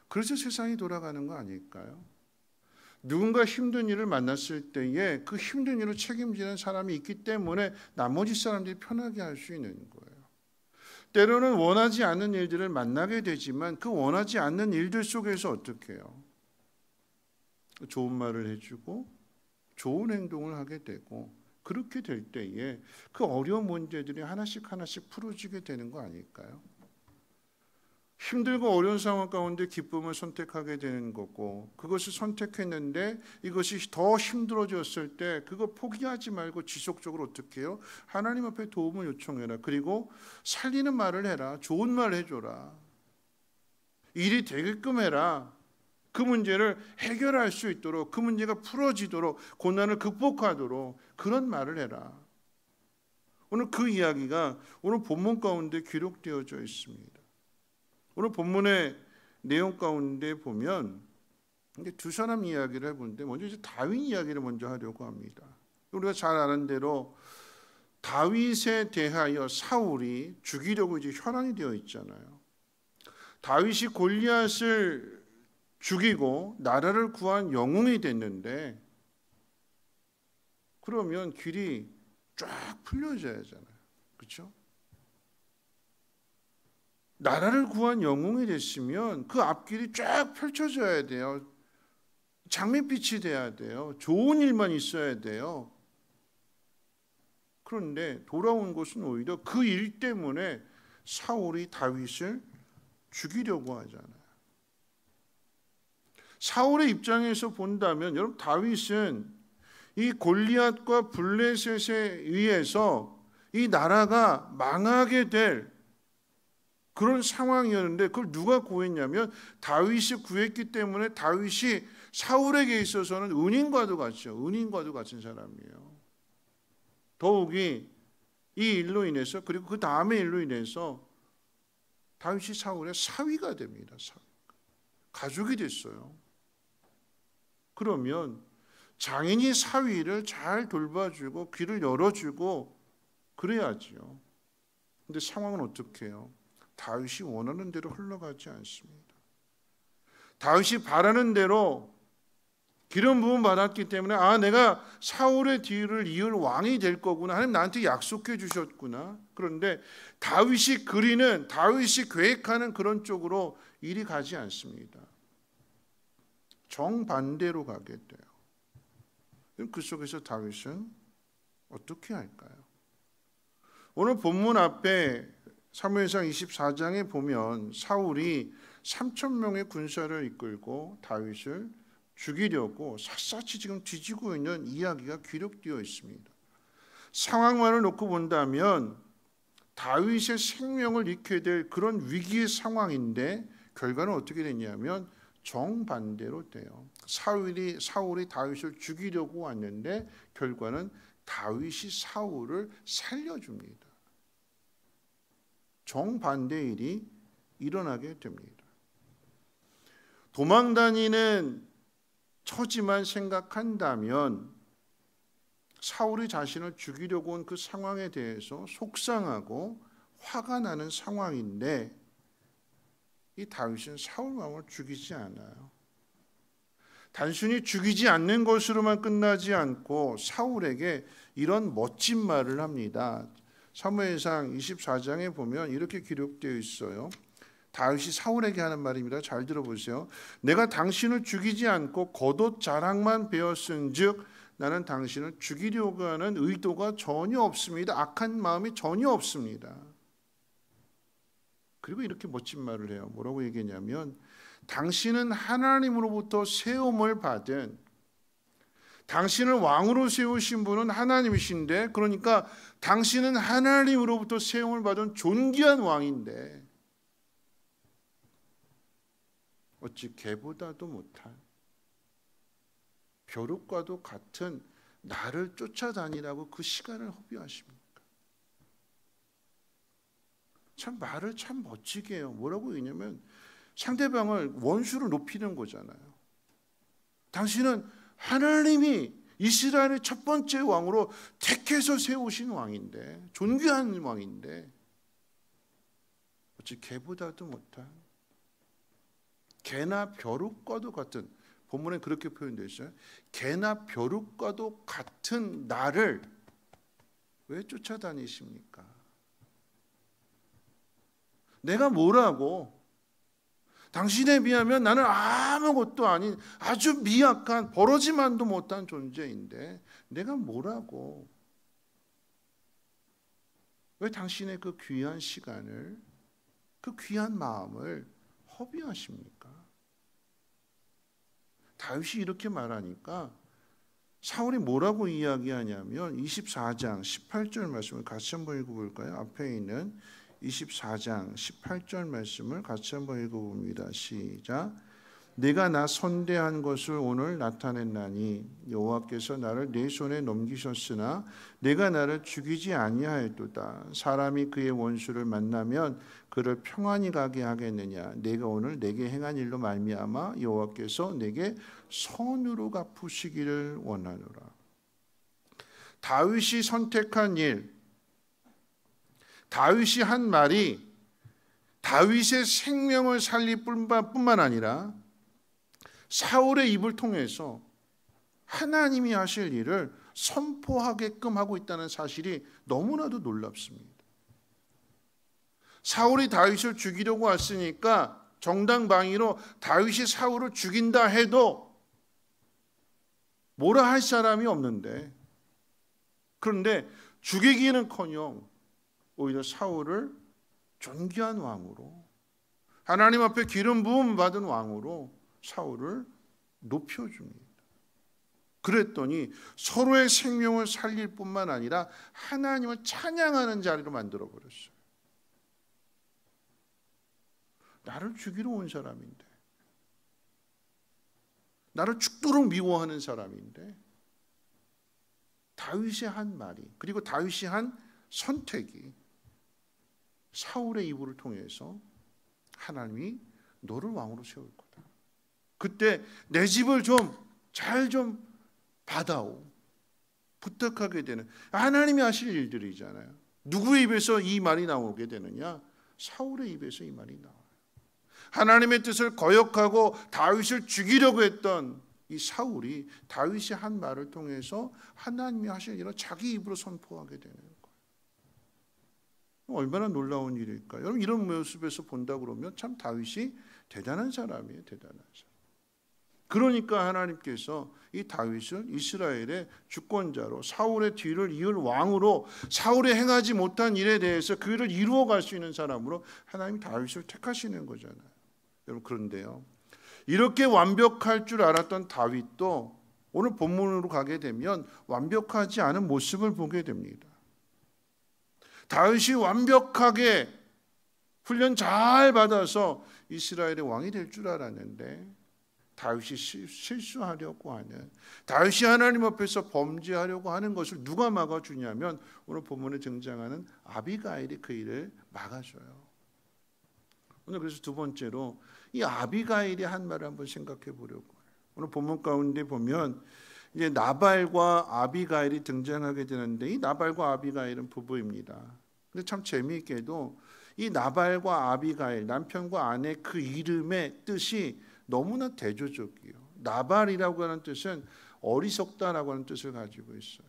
그래서 세상이 돌아가는 거 아닐까요? 누군가 힘든 일을 만났을 때에 그 힘든 일을 책임지는 사람이 있기 때문에 나머지 사람들이 편하게 할 수 있는 거예요. 때로는 원하지 않는 일들을 만나게 되지만 그 원하지 않는 일들 속에서 어떻게 해요? 좋은 말을 해주고 좋은 행동을 하게 되고 그렇게 될 때에 그 어려운 문제들이 하나씩 풀어지게 되는 거 아닐까요? 힘들고 어려운 상황 가운데 기쁨을 선택하게 되는 거고 그것을 선택했는데 이것이 더 힘들어졌을 때 그거 포기하지 말고 지속적으로 어떻게 해요? 하나님 앞에 도움을 요청해라. 그리고 살리는 말을 해라. 좋은 말 해줘라. 일이 되게끔 해라. 그 문제를 해결할 수 있도록 그 문제가 풀어지도록 고난을 극복하도록 그런 말을 해라. 오늘 그 이야기가 오늘 본문 가운데 기록되어져 있습니다. 오늘 본문의 내용 가운데 보면 두 사람 이야기를 해보는데 먼저 이제 다윗 이야기를 먼저 하려고 합니다. 우리가 잘 아는 대로 다윗에 대하여 사울이 죽이려고 이제 혈안이 되어 있잖아요. 다윗이 골리앗을 죽이고 나라를 구한 영웅이 됐는데 그러면 길이 쫙 풀려져야 하잖아요. 그렇죠? 나라를 구한 영웅이 됐으면 그 앞길이 쫙 펼쳐져야 돼요. 장밋빛이 돼야 돼요. 좋은 일만 있어야 돼요. 그런데 돌아온 것은 오히려 그 일 때문에 사울이 다윗을 죽이려고 하잖아요. 사울의 입장에서 본다면 여러분 다윗은 이 골리앗과 블레셋에 의해서 이 나라가 망하게 될 그런 상황이었는데 그걸 누가 구했냐면 다윗이 구했기 때문에 다윗이 사울에게 있어서는 은인과도 같은 사람이에요. 더욱이 이 일로 인해서 그리고 그 다음의 일로 인해서 다윗이 사울의 사위가 됩니다. 가족이 됐어요. 그러면 장인이 사위를 잘 돌봐주고 귀를 열어주고 그래야지요. 근데 상황은 어떻게 해요? 다윗이 원하는 대로 흘러가지 않습니다. 다윗이 바라는 대로 기름 부음 받았기 때문에 내가 사울의 뒤를 이을 왕이 될 거구나. 하나님 나한테 약속해 주셨구나. 그런데 다윗이 계획하는 그런 쪽으로 일이 가지 않습니다. 정반대로 가게 돼요. 그럼 그 속에서 다윗은 어떻게 할까요? 오늘 본문 앞에 사무엘상 24장에 보면 사울이 3,000명의 군사를 이끌고 다윗을 죽이려고 샅샅이 지금 뒤지고 있는 이야기가 기록되어 있습니다. 상황만을 놓고 본다면 다윗의 생명을 잃게 될 그런 위기의 상황인데 결과는 어떻게 됐냐면 정반대로 돼요. 사울이 다윗을 죽이려고 왔는데 결과는 다윗이 사울을 살려줍니다. 정반대의 일이 일어나게 됩니다. 도망다니는 처지만 생각한다면 사울이 자신을 죽이려고 온 그 상황에 대해서 속상하고 화가 나는 상황인데 이 다윗은 사울 왕을 죽이지 않아요. 단순히 죽이지 않는 것으로만 끝나지 않고 사울에게 이런 멋진 말을 합니다. 사무엘상 24장에 보면 이렇게 기록되어 있어요. 다윗이 사울에게 하는 말입니다. 잘 들어보세요. 내가 당신을 죽이지 않고 겉옷 자랑만 베었은즉 나는 당신을 죽이려고 하는 의도가 전혀 없습니다. 악한 마음이 전혀 없습니다. 그리고 이렇게 멋진 말을 해요. 뭐라고 얘기했냐면 당신은 하나님으로부터 세움을 받은, 당신을 왕으로 세우신 분은 하나님이신데, 그러니까 당신은 하나님으로부터 세움을 받은 존귀한 왕인데 어찌 개보다도 못한 벼룩과도 같은 나를 쫓아다니라고 그 시간을 허비하십니까? 참 말을 참 멋지게 해요. 뭐라고 했냐면 상대방을 원수로 높이는 거잖아요. 당신은 하나님이 이스라엘의 첫 번째 왕으로 택해서 세우신 왕인데, 존귀한 왕인데 어찌 개보다도 못한, 개나 벼룩과도 같은, 본문에 그렇게 표현되어 있어요. 개나 벼룩과도 같은 나를 왜 쫓아다니십니까? 내가 뭐라고? 당신에 비하면 나는 아무것도 아닌 아주 미약한, 버러지만도 못한 존재인데 내가 뭐라고? 왜 당신의 그 귀한 시간을, 그 귀한 마음을 허비하십니까? 다윗이 이렇게 말하니까 사울이 뭐라고 이야기하냐면 24장 18절 말씀을 같이 한번 읽어볼까요? 앞에 있는 24장 18절 말씀을 같이 한번 읽어봅니다. 시작. 내가 나 선대한 것을 오늘 나타냈나니 여호와께서 나를 내 손에 넘기셨으나 내가 나를 죽이지 아니하였도다. 사람이 그의 원수를 만나면 그를 평안히 가게 하겠느냐. 내가 오늘 내게 행한 일로 말미암아 여호와께서 내게 선으로 갚으시기를 원하노라. 다윗이 선택한 일, 다윗이 한 말이 다윗의 생명을 살릴 뿐만 아니라 사울의 입을 통해서 하나님이 하실 일을 선포하게끔 하고 있다는 사실이 너무나도 놀랍습니다. 사울이 다윗을 죽이려고 왔으니까 정당방위로 다윗이 사울을 죽인다 해도 뭐라 할 사람이 없는데, 그런데 죽이기는커녕 오히려 사울을 존귀한 왕으로, 하나님 앞에 기름 부음 받은 왕으로 사울을 높여줍니다. 그랬더니 서로의 생명을 살릴 뿐만 아니라 하나님을 찬양하는 자리로 만들어버렸어요. 나를 죽이러 온 사람인데, 나를 죽도록 미워하는 사람인데, 다윗의 한 말이, 그리고 다윗이 한 선택이 사울의 입을 통해서 하나님이 너를 왕으로 세울 거다. 그때 내 집을 잘 좀 받아오, 부탁하게 되는, 하나님이 하실 일들이잖아요. 누구의 입에서 이 말이 나오게 되느냐? 사울의 입에서 이 말이 나와요. 하나님의 뜻을 거역하고 다윗을 죽이려고 했던 이 사울이 다윗이 한 말을 통해서 하나님이 하실 일을 자기 입으로 선포하게 되는 거예요. 얼마나 놀라운 일일까요? 여러분, 이런 모습에서 본다 그러면 참 다윗이 대단한 사람이에요. 대단한 사람. 그러니까 하나님께서 이 다윗을 이스라엘의 주권자로, 사울의 뒤를 이을 왕으로, 사울이 행하지 못한 일에 대해서 그 일을 이루어갈 수 있는 사람으로 하나님이 다윗을 택하시는 거잖아요. 여러분, 그런데요, 이렇게 완벽할 줄 알았던 다윗도 오늘 본문으로 가게 되면 완벽하지 않은 모습을 보게 됩니다. 다윗이 완벽하게 훈련 잘 받아서 이스라엘의 왕이 될 줄 알았는데 다윗이 실수하려고 하는, 다윗이 하나님 앞에서 범죄하려고 하는 것을 누가 막아주냐면 오늘 본문에 등장하는 아비가일이 그 일을 막아줘요. 오늘 그래서 두 번째로 이 아비가일이 한 말을 한번 생각해 보려고 해요. 오늘 본문 가운데 보면 이제 나발과 아비가일이 등장하게 되는데 이 나발과 아비가일은 부부입니다. 근데 참 재미있게도 이 나발과 아비가일, 남편과 아내 그 이름의 뜻이 너무나 대조적이에요. 나발이라고 하는 뜻은 어리석다라고 하는 뜻을 가지고 있어요.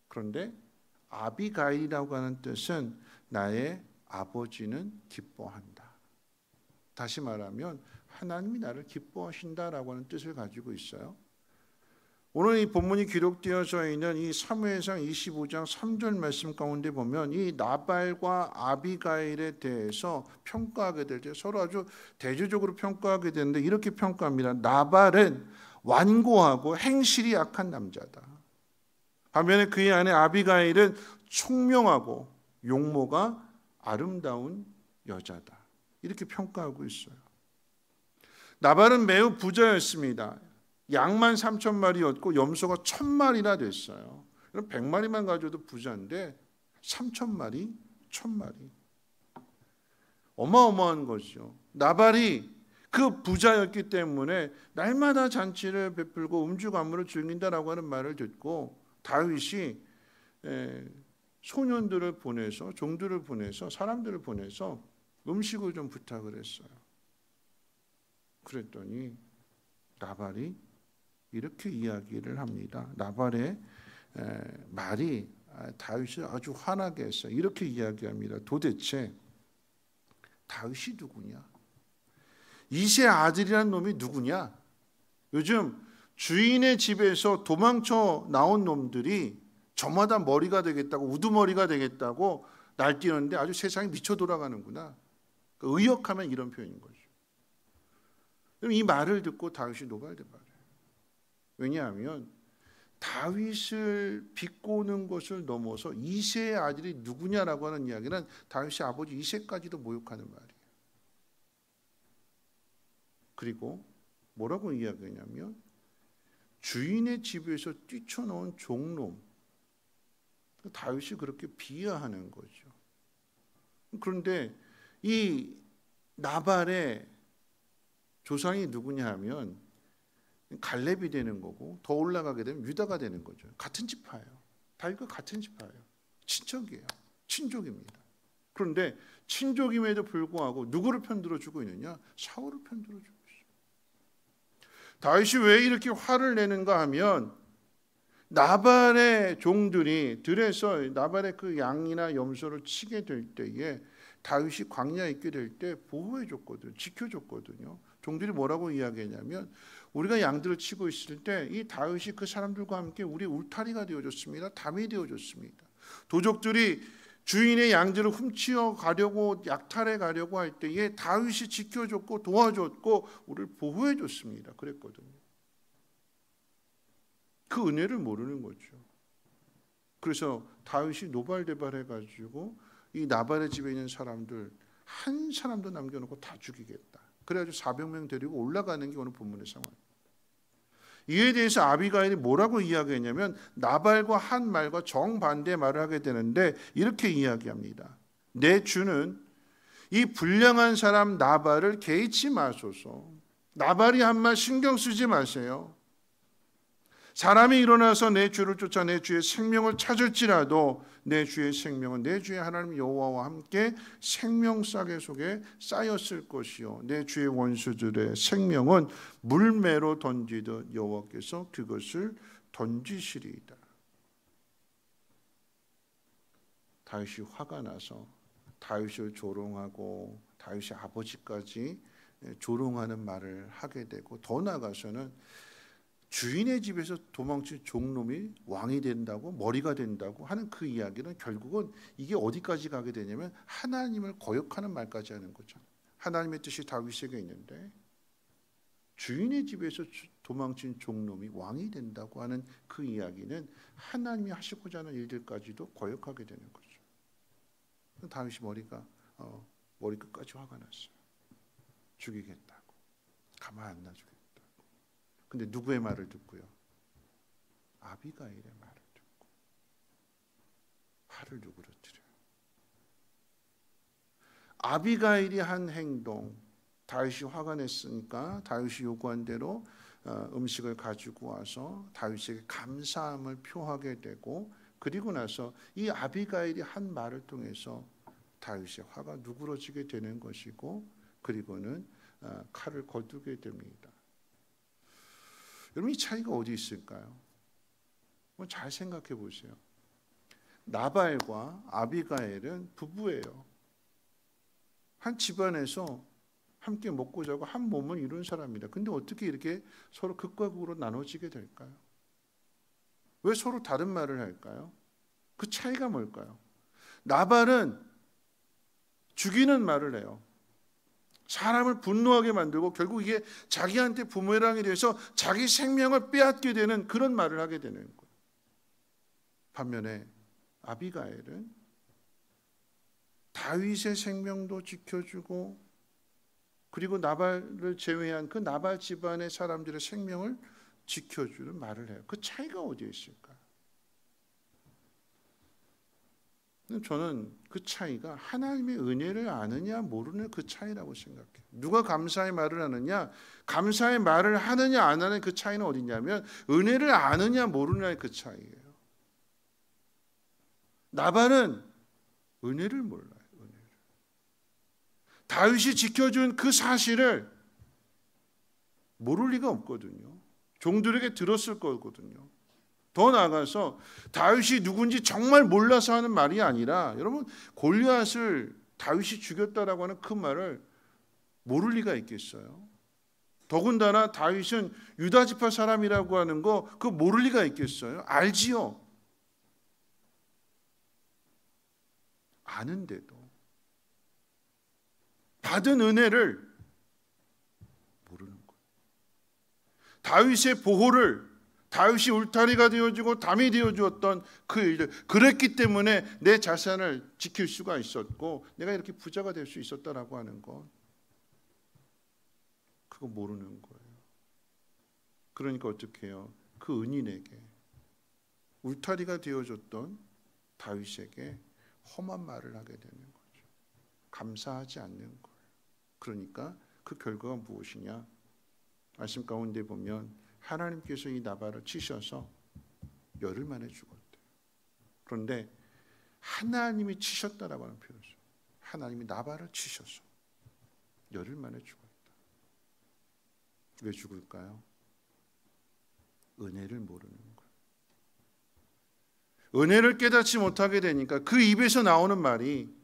그런데 아비가일이라고 하는 뜻은 나의 아버지는 기뻐한다. 다시 말하면 하나님이 나를 기뻐하신다라고 하는 뜻을 가지고 있어요. 오늘 이 본문이 기록되어져 있는 이 사무엘상 25장 3절 말씀 가운데 보면 이 나발과 아비가일에 대해서 평가하게 될 때 서로 아주 대조적으로 평가하게 되는데 이렇게 평가합니다. 나발은 완고하고 행실이 약한 남자다. 반면에 그의 아내 아비가일은 총명하고 용모가 아름다운 여자다. 이렇게 평가하고 있어요. 나발은 매우 부자였습니다. 양만 3,000마리였고 염소가 1,000마리나 됐어요. 100마리만 가져도 부자인데 3,000마리, 1,000마리. 어마어마한 거죠. 나발이 그 부자였기 때문에 날마다 잔치를 베풀고 음주가물을 즐긴다라고 하는 말을 듣고 다윗이 소년들을 보내서 종들을 보내서 사람들을 보내서 음식을 좀 부탁을 했어요. 그랬더니 나발이 이렇게 이야기를 합니다. 나발의 말이 다윗을 아주 화나게 했어요. 이렇게 이야기합니다. 도대체 다윗이 누구냐? 이세 아들이라는 놈이 누구냐? 요즘 주인의 집에서 도망쳐 나온 놈들이 저마다 머리가 되겠다고 우두머리가 되겠다고 날뛰는데 아주 세상이 미쳐 돌아가는구나. 의역하면 이런 표현인 거죠. 그럼 이 말을 듣고 다윗이 노발대발해요. 왜냐하면 다윗을 비꼬는 것을 넘어서 이세의 아들이 누구냐라고 하는 이야기는 다윗의 아버지 이세까지도 모욕하는 말이에요. 그리고 뭐라고 이야기하냐면 주인의 집에서 뛰쳐나온 종놈, 다윗이 그렇게 비하하는 거죠. 그런데 이 나발의 조상이 누구냐 하면 갈렙이 되는 거고 더 올라가게 되면 유다가 되는 거죠. 같은 지파예요. 다윗과 같은 지파예요. 친척이에요. 친족입니다. 그런데 친족임에도 불구하고 누구를 편들어주고 있느냐? 사울을 편들어주고 있어요. 다윗이 왜 이렇게 화를 내는가 하면 나발의 종들이 들에서 나발의 그 양이나 염소를 치게 될 때에 다윗이 광야에 있게 될 때 보호해줬거든요. 지켜줬거든요. 종들이 뭐라고 이야기했냐면 우리가 양들을 치고 있을 때 이 다윗이 그 사람들과 함께 우리 울타리가 되어줬습니다. 담이 되어줬습니다. 도적들이 주인의 양들을 훔치어 가려고 약탈해 가려고 할 때에 다윗이 지켜줬고 도와줬고 우리를 보호해줬습니다. 그랬거든요. 그 은혜를 모르는 거죠. 그래서 다윗이 노발대발해가지고 이 나발의 집에 있는 사람들 한 사람도 남겨놓고 다 죽이겠다. 그래가지고 400명 데리고 올라가는 게 오늘 본문의 상황입니다. 이에 대해서 아비가일이 뭐라고 이야기했냐면 나발과 한 말과 정반대의 말을 하게 되는데 이렇게 이야기합니다. 내 주는 이 불량한 사람 나발을 개의치 마소서. 나발이 한 말 신경 쓰지 마세요. 사람이 일어나서 내 주를 쫓아 내 주의 생명을 찾을지라도 내 주의 생명은 내 주의 하나님 여호와와 함께 생명싸개 속에 쌓였을 것이요 내 주의 원수들의 생명은 물매로 던지듯 여호와께서 그것을 던지시리이다. 다윗이 화가 나서 다윗을 조롱하고 다윗의 아버지까지 조롱하는 말을 하게 되고 더 나아가서는 주인의 집에서 도망친 종놈이 왕이 된다고 머리가 된다고 하는 그 이야기는 결국은 이게 어디까지 가게 되냐면 하나님을 거역하는 말까지 하는 거죠. 하나님의 뜻이 다윗에게 있는데 주인의 집에서 도망친 종놈이 왕이 된다고 하는 그 이야기는 하나님이 하시고자 하는 일들까지도 거역하게 되는 거죠. 다윗이 머리 끝까지 화가 났어요. 죽이겠다고. 가만 안 놔주겠다고. 근데 누구의 말을 듣고요? 아비가일의 말을 듣고 화를 누그러뜨려요. 아비가일이 한 행동, 다윗이 화가 냈으니까 다윗이 요구한 대로 음식을 가지고 와서 다윗에게 감사함을 표하게 되고, 그리고 나서 이 아비가일이 한 말을 통해서 다윗의 화가 누그러지게 되는 것이고, 그리고는 칼을 거두게 됩니다. 여러분, 이 차이가 어디 있을까요? 잘 생각해 보세요. 나발과 아비가일은 부부예요. 한 집안에서 함께 먹고 자고 한 몸을 이룬 사람입니다. 근데 어떻게 이렇게 서로 극과 극으로 나눠지게 될까요? 왜 서로 다른 말을 할까요? 그 차이가 뭘까요? 나발은 죽이는 말을 해요. 사람을 분노하게 만들고 결국 이게 자기한테 부메랑이 돼서 자기 생명을 빼앗게 되는 그런 말을 하게 되는 거예요. 반면에 아비가일은 다윗의 생명도 지켜주고, 그리고 나발을 제외한 그 나발 집안의 사람들의 생명을 지켜주는 말을 해요. 그 차이가 어디에 있을까요? 저는 그 차이가 하나님의 은혜를 아느냐 모르는 그 차이라고 생각해요. 누가 감사의 말을 하느냐, 감사의 말을 하느냐 안 하는 그 차이는 어디냐면 은혜를 아느냐 모르느냐의 그 차이예요. 나발은 은혜를 몰라요. 은혜를. 다윗이 지켜준 그 사실을 모를 리가 없거든요. 종들에게 들었을 거거든요. 더 나아가서 다윗이 누군지 정말 몰라서 하는 말이 아니라, 여러분, 골리앗을 다윗이 죽였다라고 하는 그 말을 모를 리가 있겠어요? 더군다나 다윗은 유다 지파 사람이라고 하는 거 그거 모를 리가 있겠어요? 알지요. 아는데도 받은 은혜를 모르는 거예요. 다윗의 보호를, 다윗이 울타리가 되어주고 담이 되어주었던 그 일들, 그랬기 때문에 내 자산을 지킬 수가 있었고 내가 이렇게 부자가 될 수 있었다라고 하는 것, 그거 모르는 거예요. 그러니까 어떻게 해요? 그 은인에게, 울타리가 되어줬던 다윗에게 험한 말을 하게 되는 거죠. 감사하지 않는 거예요. 그러니까 그 결과가 무엇이냐? 말씀 가운데 보면 하나님께서 이 나발을 치셔서 열흘 만에 죽었대요. 그런데 하나님이 치셨다라고 하는 표현이죠. 하나님이 나발을 치셔서 열흘 만에 죽었다. 왜 죽을까요? 은혜를 모르는 거예요. 은혜를 깨닫지 못하게 되니까 그 입에서 나오는 말이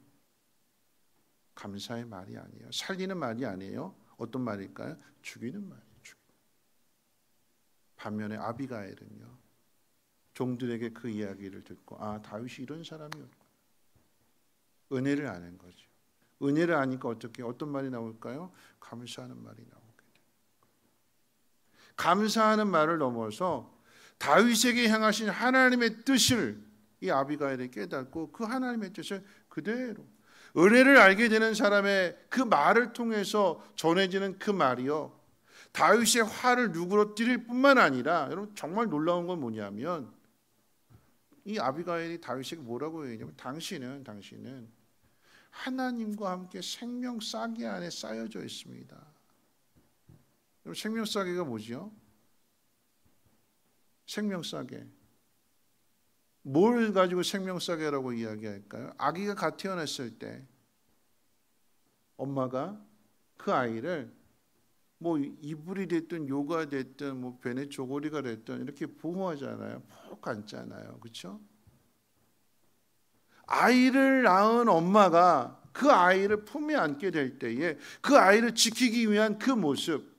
감사의 말이 아니에요. 살리는 말이 아니에요. 어떤 말일까요? 죽이는 말이에요. 반면에 아비가일은요, 종들에게 그 이야기를 듣고 다윗이 이런 사람이었구나. 은혜를 아는 거죠. 은혜를 아니까 어떤 말이 나올까요? 감사하는 말이 나오게 돼요. 감사하는 말을 넘어서 다윗에게 향하신 하나님의 뜻을 이 아비가일이 깨닫고 그 하나님의 뜻을 그대로, 은혜를 알게 되는 사람의 그 말을 통해서 전해지는 그 말이요, 다윗의 화를 누그러뜨릴 뿐만 아니라, 여러분 정말 놀라운 건 뭐냐면 이 아비가일이 다윗에게 뭐라고 얘기하냐면 당신은 하나님과 함께 생명 싸개 안에 쌓여져 있습니다. 여러분, 생명 싸개가 뭐지요? 생명 싸개. 뭘 가지고 생명 싸개라고 이야기할까요? 아기가 갓 태어났을 때 엄마가 그 아이를 이불이 됐든 요가 됐든 베네 조거리가 됐든 이렇게 보호하잖아요. 푹 안잖아요. 그렇죠? 아이를 낳은 엄마가 그 아이를 품에 안게 될 때에 그 아이를 지키기 위한 그 모습,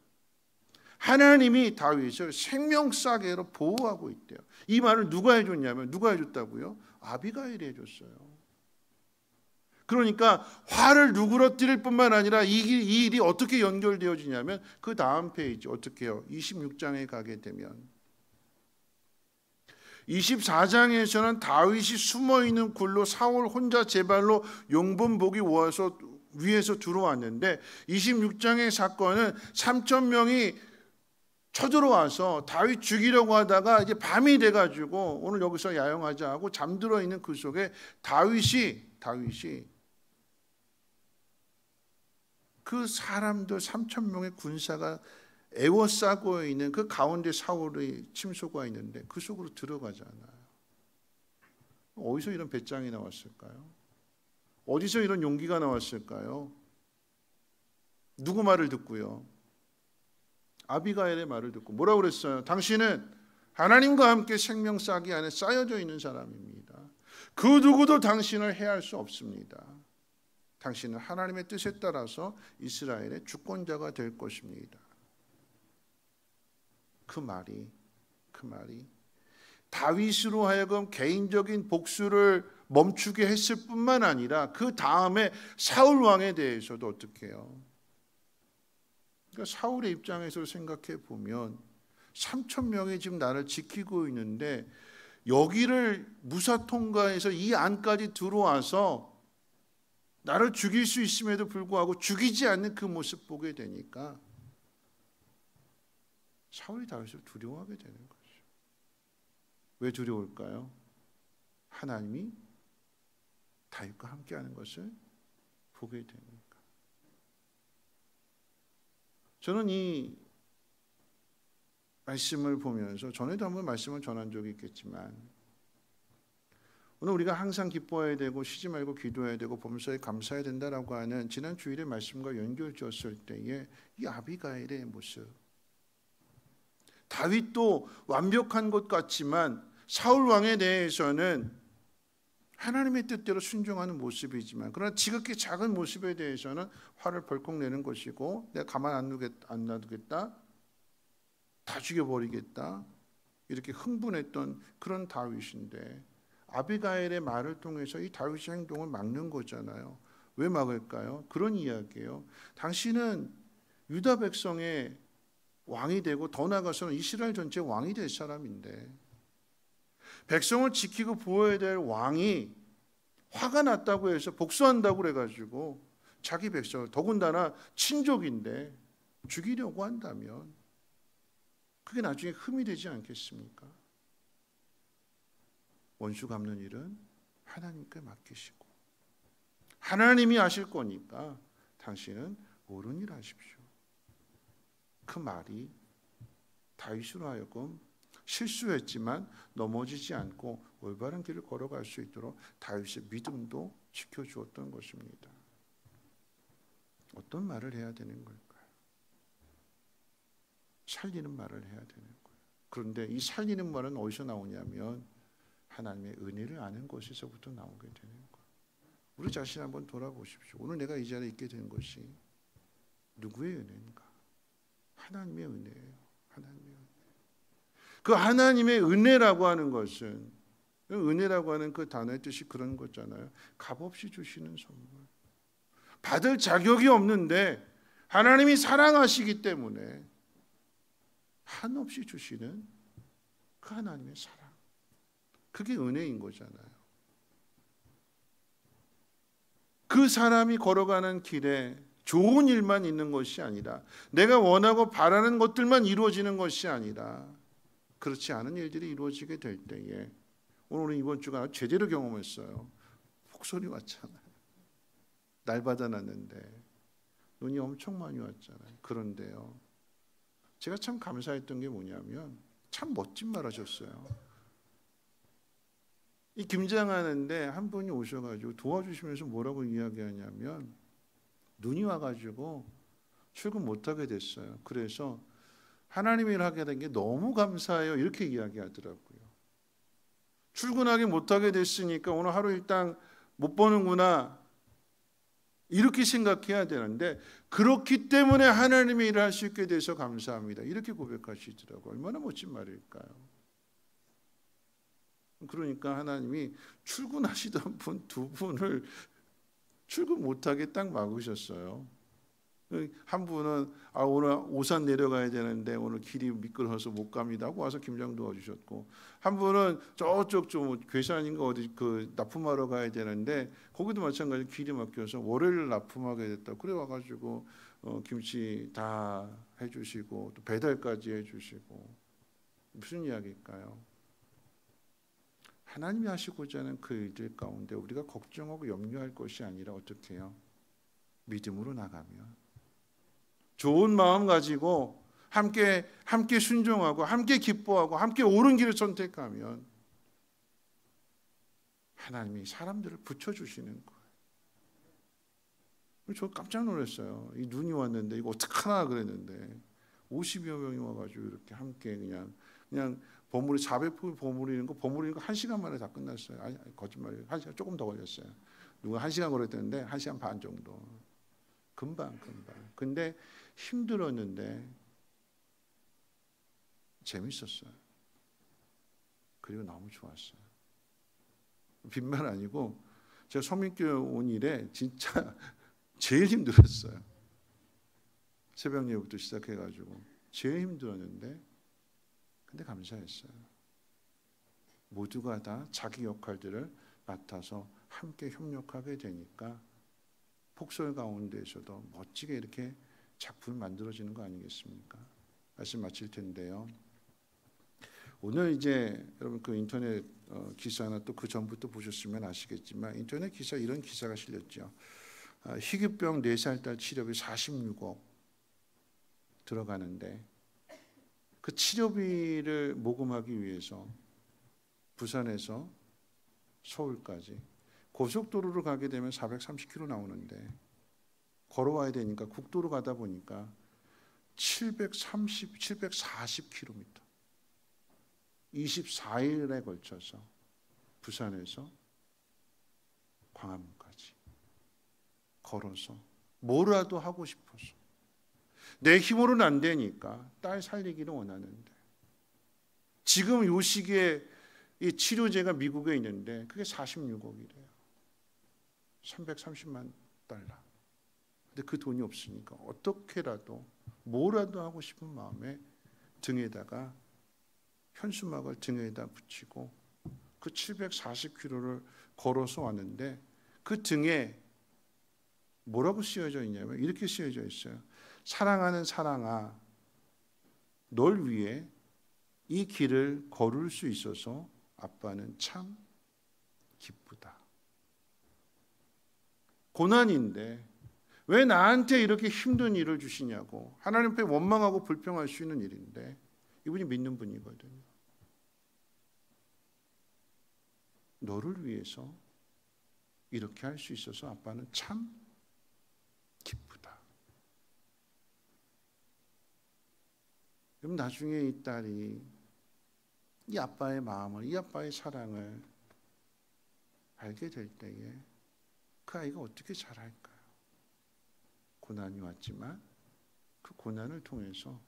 하나님이 다윗을 생명싸개로 보호하고 있대요. 이 말을 누가 해줬냐면, 누가 해줬다고요? 아비가일이 해줬어요. 그러니까 화를 누그러뜨릴 뿐만 아니라 이 일이 어떻게 연결되어지냐면 그 다음 페이지 어떻게 해요? 26장에 가게 되면 24장에서는 다윗이 숨어있는 굴로 사울 혼자 제 발로 용범복이 와서 위에서 들어왔는데, 26장의 사건은 3,000명이 쳐들어와서 다윗 죽이려고 하다가 이제 밤이 돼가지고 오늘 여기서 야영하자 하고 잠들어 있는 그 속에 다윗이 그 사람들 3,000명의 군사가 에워싸고 있는 그 가운데 사울의 침소가 있는데 그 속으로 들어가잖아요. 어디서 이런 배짱이 나왔을까요? 어디서 이런 용기가 나왔을까요? 누구 말을 듣고요? 아비가일의 말을 듣고 뭐라고 그랬어요? 당신은 하나님과 함께 생명싸기 안에 쌓여져 있는 사람입니다. 그 누구도 당신을 해할 수 없습니다. 당신은 하나님의 뜻에 따라서 이스라엘의 주권자가 될 것입니다. 그 말이 다윗으로 하여금 개인적인 복수를 멈추게 했을 뿐만 아니라 그 다음에 사울 왕에 대해서도 어떻게 해요? 그러니까 사울의 입장에서 생각해 보면 3,000명이 지금 나를 지키고 있는데 여기를 무사 통과해서 이 안까지 들어와서 나를 죽일 수 있음에도 불구하고 죽이지 않는 그 모습 보게 되니까 사울이 다윗을 두려워하게 되는 거죠. 왜 두려울까요? 하나님이 다윗과 함께하는 것을 보게 되니까. 저는 이 말씀을 보면서 전에도 한번 말씀을 전한 적이 있겠지만 오늘 우리가 항상 기뻐해야 되고 쉬지 말고 기도해야 되고 범사에 감사해야 된다라고 하는 지난 주일의 말씀과 연결지었을 때의 이 아비가일의 모습, 다윗도 완벽한 것 같지만 사울 왕에 대해서는 하나님의 뜻대로 순종하는 모습이지만 그러나 지극히 작은 모습에 대해서는 화를 벌컥 내는 것이고 내가 가만 안 놔두겠다, 다 죽여버리겠다 이렇게 흥분했던 그런 다윗인데 아비가일의 말을 통해서 이 다윗의 행동을 막는 거잖아요. 왜 막을까요? 그런 이야기예요. 당신은 유다 백성의 왕이 되고 더 나아가서는 이스라엘 전체 왕이 될 사람인데 백성을 지키고 보호해야 될 왕이 화가 났다고 해서 복수한다고 그래가지고 자기 백성을 더군다나 친족인데 죽이려고 한다면 그게 나중에 흠이 되지 않겠습니까? 원수 갚는 일은 하나님께 맡기시고 하나님이 하실 거니까 당신은 옳은 일 하십시오. 그 말이 다윗으로 하여금 실수했지만 넘어지지 않고 올바른 길을 걸어갈 수 있도록 다윗의 믿음도 지켜주었던 것입니다. 어떤 말을 해야 되는 걸까요? 살리는 말을 해야 되는 거예요. 그런데 이 살리는 말은 어디서 나오냐면 하나님의 은혜를 아는 것에서부터 나오게 되는 거예요. 우리 자신 한번 돌아보십시오. 오늘 내가 이 자리에 있게 된 것이 누구의 은혜인가? 하나님의 은혜예요. 하나님의 은혜. 그 하나님의 은혜라고 하는 것은 은혜라고 하는 그 단어의 뜻이 그런 거잖아요. 값없이 주시는 선물. 받을 자격이 없는데 하나님이 사랑하시기 때문에 한없이 주시는 그 하나님의 사랑. 그게 은혜인 거잖아요. 그 사람이 걸어가는 길에 좋은 일만 있는 것이 아니라 내가 원하고 바라는 것들만 이루어지는 것이 아니라 그렇지 않은 일들이 이루어지게 될 때에 오늘은 이번 주가 제대로 경험했어요. 폭설이 왔잖아요. 날 받아놨는데 눈이 엄청 많이 왔잖아요. 그런데요, 제가 참 감사했던 게 뭐냐면 참 멋진 말 하셨어요. 이 김장하는데 한 분이 오셔가지고 도와주시면서 뭐라고 이야기하냐면 눈이 와가지고 출근 못하게 됐어요. 그래서 하나님의 일을 하게 된 게 너무 감사해요. 이렇게 이야기하더라고요. 출근하기 못하게 됐으니까 오늘 하루 일당 못 버는구나 이렇게 생각해야 되는데 그렇기 때문에 하나님의 일을 할 수 있게 돼서 감사합니다. 이렇게 고백하시더라고요. 얼마나 멋진 말일까요? 그러니까 하나님이 출근하시던 분 두 분을 출근 못하게 딱 막으셨어요. 한 분은 오늘 오산 내려가야 되는데 오늘 길이 미끄러워서 못 갑니다 하고 와서 김장 도와주셨고, 한 분은 저쪽 좀 괴산인가 어디 그 납품하러 가야 되는데 거기도 마찬가지로 길이 막혀서 월요일 납품하게 됐다. 그래 와가지고 김치 다 해주시고 또 배달까지 해주시고. 무슨 이야기일까요? 하나님이 하시고자 하는 그 일들 가운데 우리가 걱정하고 염려할 것이 아니라 어떻게 해요? 믿음으로 나가면 좋은 마음 가지고 함께 순종하고 함께 기뻐하고 함께 옳은 길을 선택하면 하나님이 사람들을 붙여주시는 거예요. 저 깜짝 놀랐어요. 이 눈이 왔는데 이거 어떡하나 그랬는데 50여 명이 와가지고 이렇게 함께 그냥 버무리 400포 버무리는 거 1시간 만에 다 끝났어요. 아니 거짓말이에요. 1시간 조금 더 걸렸어요. 누가 1시간 걸렸다는데 1시간 반 정도. 금방. 근데 힘들었는데 재밌었어요. 그리고 너무 좋았어요. 빈말 아니고 제가 서민교회 온 일에 진짜 제일 힘들었어요. 새벽 예배부터 시작해가지고 제일 힘들었는데 근데 감사했어요. 모두가 다 자기 역할들을 맡아서 함께 협력하게 되니까 폭설 가운데에서도 멋지게 이렇게 작품이 만들어지는 거 아니겠습니까? 말씀 마칠 텐데요. 오늘 이제 여러분 그 인터넷 기사나 또 그 전부터 보셨으면 아시겠지만 인터넷 기사 이런 기사가 실렸죠. 희귀병 4살 딸 치료비 46억 들어가는데 그 치료비를 모금하기 위해서 부산에서 서울까지 고속도로로 가게 되면 430km 나오는데 걸어와야 되니까 국도로 가다 보니까 740km 24일에 걸쳐서 부산에서 광화문까지 걸어서 뭐라도 하고 싶어서 내 힘으로는 안 되니까 딸 살리기를 원하는데 지금 이 시기에 이 치료제가 미국에 있는데 그게 46억이래요. 330만 달러. 근데 그 돈이 없으니까 어떻게라도 뭐라도 하고 싶은 마음에 등에다가 현수막을 등에다 붙이고 그 740km를 걸어서 왔는데 그 등에 뭐라고 쓰여져 있냐면 이렇게 쓰여져 있어요. 사랑하는 사랑아, 널 위해 이 길을 걸을 수 있어서 아빠는 참 기쁘다. 고난인데 왜 나한테 이렇게 힘든 일을 주시냐고 하나님 앞에 원망하고 불평할 수 있는 일인데 이분이 믿는 분이거든요. 너를 위해서 이렇게 할 수 있어서 아빠는 참 기쁘다. 그럼 나중에 이 딸이 이 아빠의 마음을, 이 아빠의 사랑을 알게 될 때에 그 아이가 어떻게 자랄까요? 고난이 왔지만 그 고난을 통해서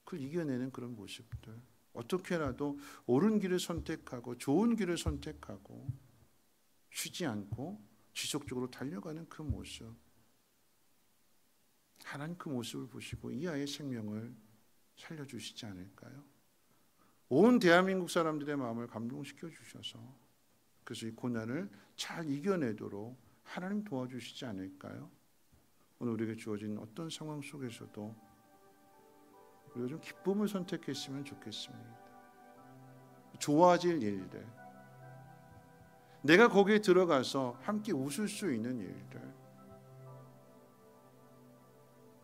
그걸 이겨내는 그런 모습들, 어떻게라도 옳은 길을 선택하고 좋은 길을 선택하고 쉬지 않고 지속적으로 달려가는 그 모습, 하나님 그 모습을 보시고 이 아이의 생명을 살려주시지 않을까요? 온 대한민국 사람들의 마음을 감동시켜 주셔서 그래서 이 고난을 잘 이겨내도록 하나님 도와주시지 않을까요? 오늘 우리에게 주어진 어떤 상황 속에서도 우리가 좀 기쁨을 선택했으면 좋겠습니다. 좋아질 일들, 내가 거기에 들어가서 함께 웃을 수 있는 일들,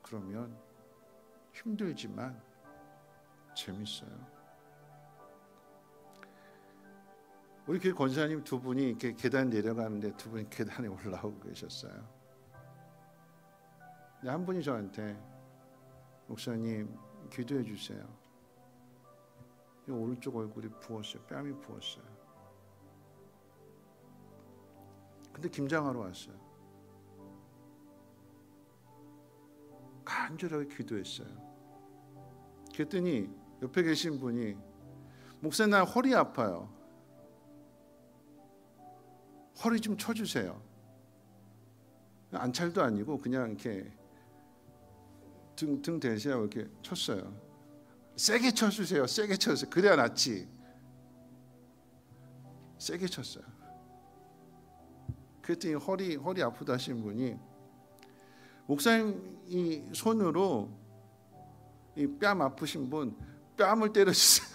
그러면 힘들지만 재밌어요. 우리 교회 권사님 두 분이 이렇게 계단 내려가는데 두 분이 계단에 올라오고 계셨어요. 근데 한 분이 저한테 목사님 기도해 주세요. 오른쪽 얼굴이 부었어요. 뺨이 부었어요. 근데 김장하러 왔어요. 간절하게 기도했어요. 그랬더니 옆에 계신 분이 목사님 나 허리 아파요. 허리 좀 쳐주세요. 안찰도 아니고 그냥 이렇게 등 대세하고 이렇게 쳤어요. 세게 쳐주세요. 세게 쳐주세요. 그래야 낫지. 세게 쳤어요. 그랬더니 허리 아프다 하신 분이 목사님 이 손으로 이 뺨 아프신 분 뺨을 때려주세요.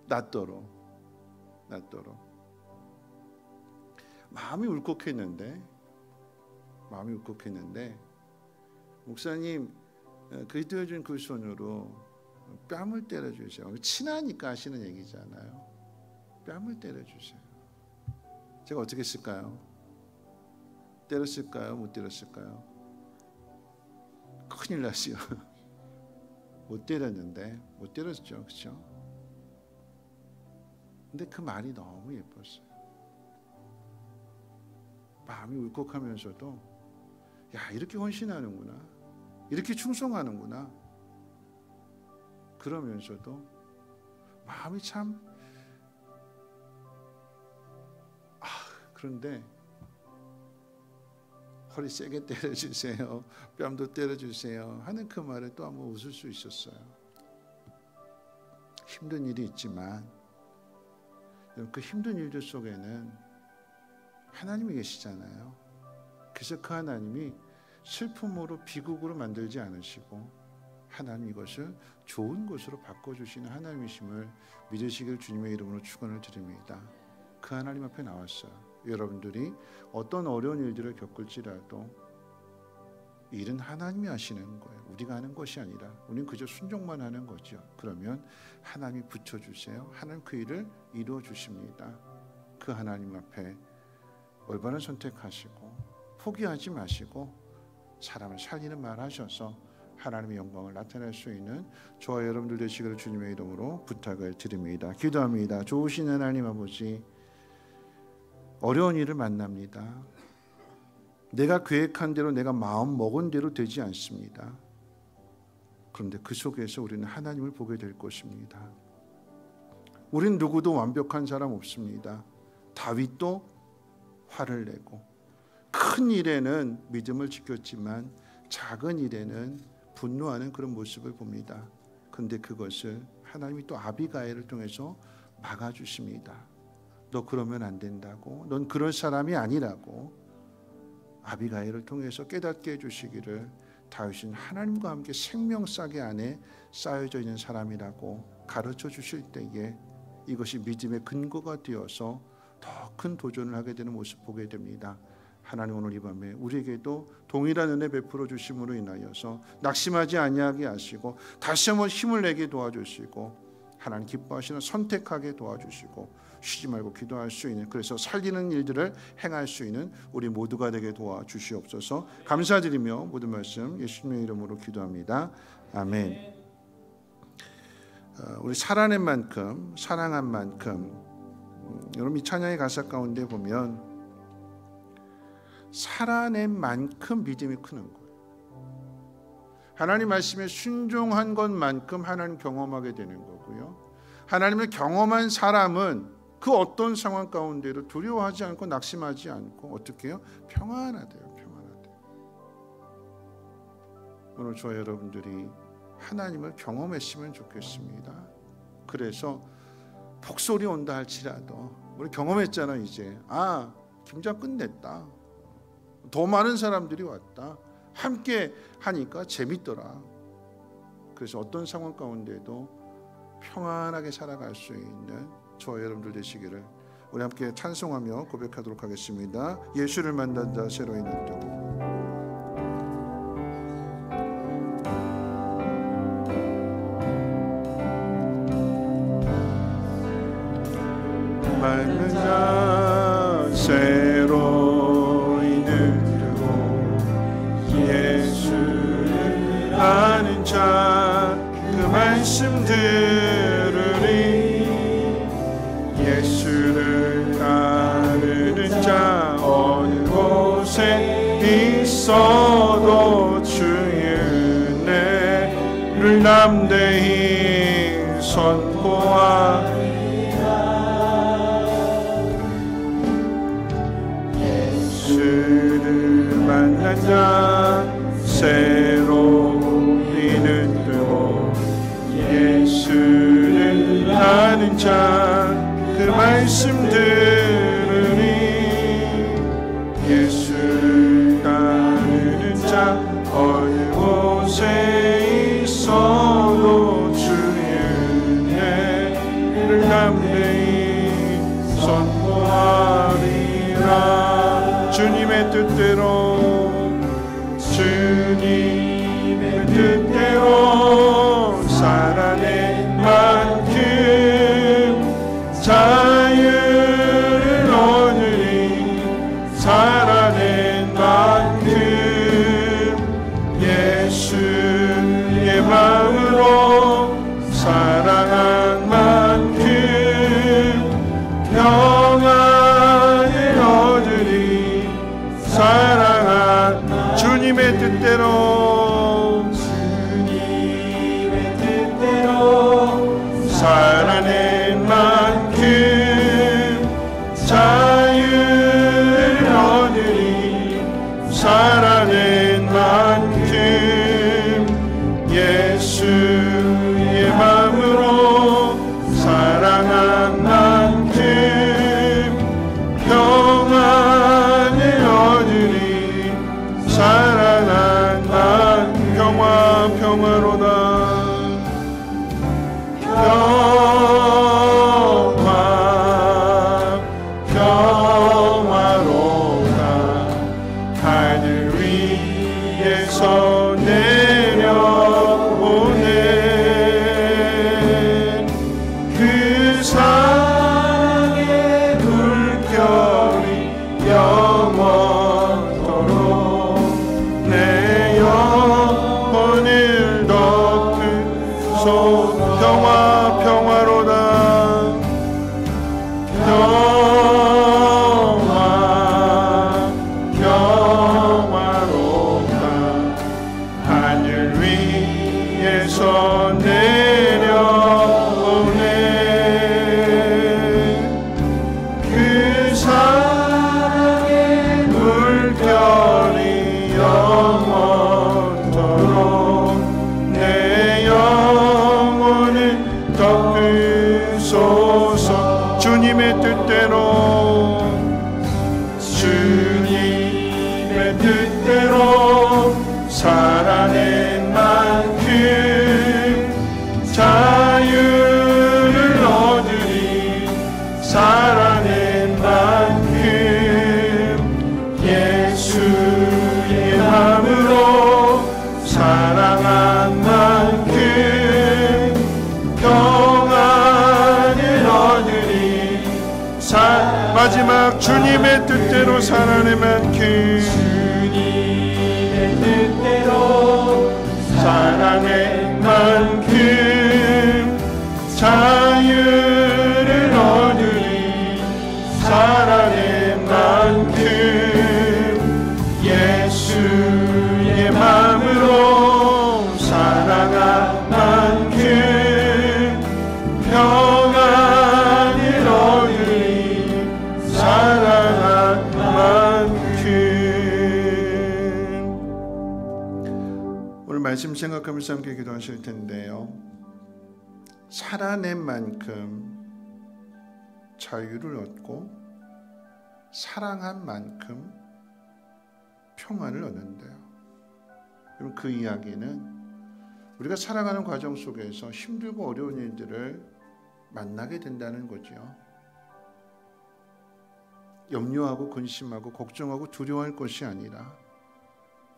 낫도록. 마음이 울컥했는데 목사님 그리스도에 준 그 손으로 뺨을 때려주세요. 친하니까 하시는 얘기잖아요. 뺨을 때려주세요. 제가 어떻게 했을까요? 때렸을까요? 못 때렸을까요? 큰일 났어요. 못 때렸는데 못 때렸죠, 그렇죠? 근데 그 말이 너무 예뻤어요. 마음이 울컥하면서도 야, 이렇게 헌신하는구나, 이렇게 충성하는구나. 그러면서도 마음이 참 그런데 허리 세게 때려주세요, 뺨도 때려주세요 하는 그 말에 또 한번 웃을 수 있었어요. 힘든 일이 있지만 그 힘든 일들 속에는 하나님이 계시잖아요. 그래서 그 하나님이 슬픔으로 비극으로 만들지 않으시고 하나님 이것을 좋은 것으로 바꿔주시는 하나님이심을 믿으시길 주님의 이름으로 축원을 드립니다. 그 하나님 앞에 나왔어요. 여러분들이 어떤 어려운 일들을 겪을지라도 일은 하나님이 하시는 거예요. 우리가 하는 것이 아니라 우리는 그저 순종만 하는 거죠. 그러면 하나님이 붙여주세요. 하나님 그 일을 이루어 주십니다. 그 하나님 앞에 올바른 선택하시고 포기하지 마시고 사람을 살리는 말 하셔서 하나님의 영광을 나타낼 수 있는 저와 여러분들 되시기를 주님의 이름으로 부탁을 드립니다. 기도합니다. 좋으신 하나님 아버지, 어려운 일을 만납니다. 내가 계획한 대로, 내가 마음 먹은 대로 되지 않습니다. 그런데 그 속에서 우리는 하나님을 보게 될 것입니다. 우린 누구도 완벽한 사람 없습니다. 다윗도 화를 내고 큰 일에는 믿음을 지켰지만 작은 일에는 분노하는 그런 모습을 봅니다. 그런데 그것을 하나님이 또 아비가일을 통해서 막아주십니다. 너 그러면 안 된다고, 넌 그럴 사람이 아니라고 아비가일을 통해서 깨닫게 해주시기를, 다윗은 하나님과 함께 생명싸개 안에 쌓여져 있는 사람이라고 가르쳐 주실 때에 이것이 믿음의 근거가 되어서 더 큰 도전을 하게 되는 모습 보게 됩니다. 하나님, 오늘 이 밤에 우리에게도 동일한 은혜 베풀어 주심으로 인하여서 낙심하지 아니하게 하시고 다시 한번 힘을 내게 도와주시고 하나님 기뻐하시는 선택하게 도와주시고 쉬지 말고 기도할 수 있는, 그래서 살리는 일들을 행할 수 있는 우리 모두가 되게 도와주시옵소서. 감사드리며 모든 말씀 예수님의 이름으로 기도합니다. 아멘. 우리 살아낸 만큼 사랑한 만큼, 여러분 이 찬양의 가사 가운데 보면 살아낸 만큼 믿음이 크는 거예요. 하나님 말씀에 순종한 것만큼 하나님 경험하게 되는 거고요. 하나님을 경험한 사람은 그 어떤 상황 가운데로 두려워하지 않고 낙심하지 않고 어떻게 해요? 평안하대요. 평안하대요. 오늘 저와 여러분들이 하나님을 경험했으면 좋겠습니다. 그래서 폭소리 온다 할지라도 우리 경험했잖아요. 이제 김장 끝냈다, 더 많은 사람들이 왔다, 함께 하니까 재밌더라. 그래서 어떤 상황 가운데도 평안하게 살아갈 수 있는 저와 여러분들 되시기를 우리 함께 찬송하며 고백하도록 하겠습니다. 예수를 만난 자 새로이 눈뜨고. 만난 자 새로이 눈뜨고 예수를 아는 자 그 말씀 들으리. 예수를 따르는 자 어느 곳에 있어도 주의 은혜를 담대히 선포하리라. 예수를 만난 자 새로이 눈뜨고 예수를 아는 자 그 말씀 들으니. 예수를 따르는 자 어느 곳에 있어도 주의 은혜를 담대히 선포하리라. 주님의 뜻대로, 주님의 살아낸 만큼 예수의 마음으로 사랑한 만큼 평안을 얻으리. 살아난 만큼 평화로다. 평화로다. 하늘 위에서 내려오는 그 사랑의 물결이 영원토록 내 영혼을 덮으소. 평화로다. 평화로다. 하늘 위에서 내려오네 그 사랑의 물결이 영원토록 내 영혼을 덮으소서. 주님의 뜻대로 살아낸 만큼 자유를 얻으리. 살아낸 만큼 예수의 마음으로 사랑한 만큼 평안을 얻으리. 마지막 주님의 뜻대로 살아낸 만큼 살아낸 만큼 자유를 얻으리. 살아낸 만큼 예수의 마음으로 사랑한 만큼 평안을 얻으리. 사랑한 만큼. 오늘 말씀 생각하면서 함께 기도하실 텐데요. 살아낸 만큼 자유를 얻고 사랑한 만큼 평안을 얻는데요. 그럼 그 이야기는 우리가 살아가는 과정 속에서 힘들고 어려운 일들을 만나게 된다는 거죠. 염려하고 근심하고 걱정하고 두려워할 것이 아니라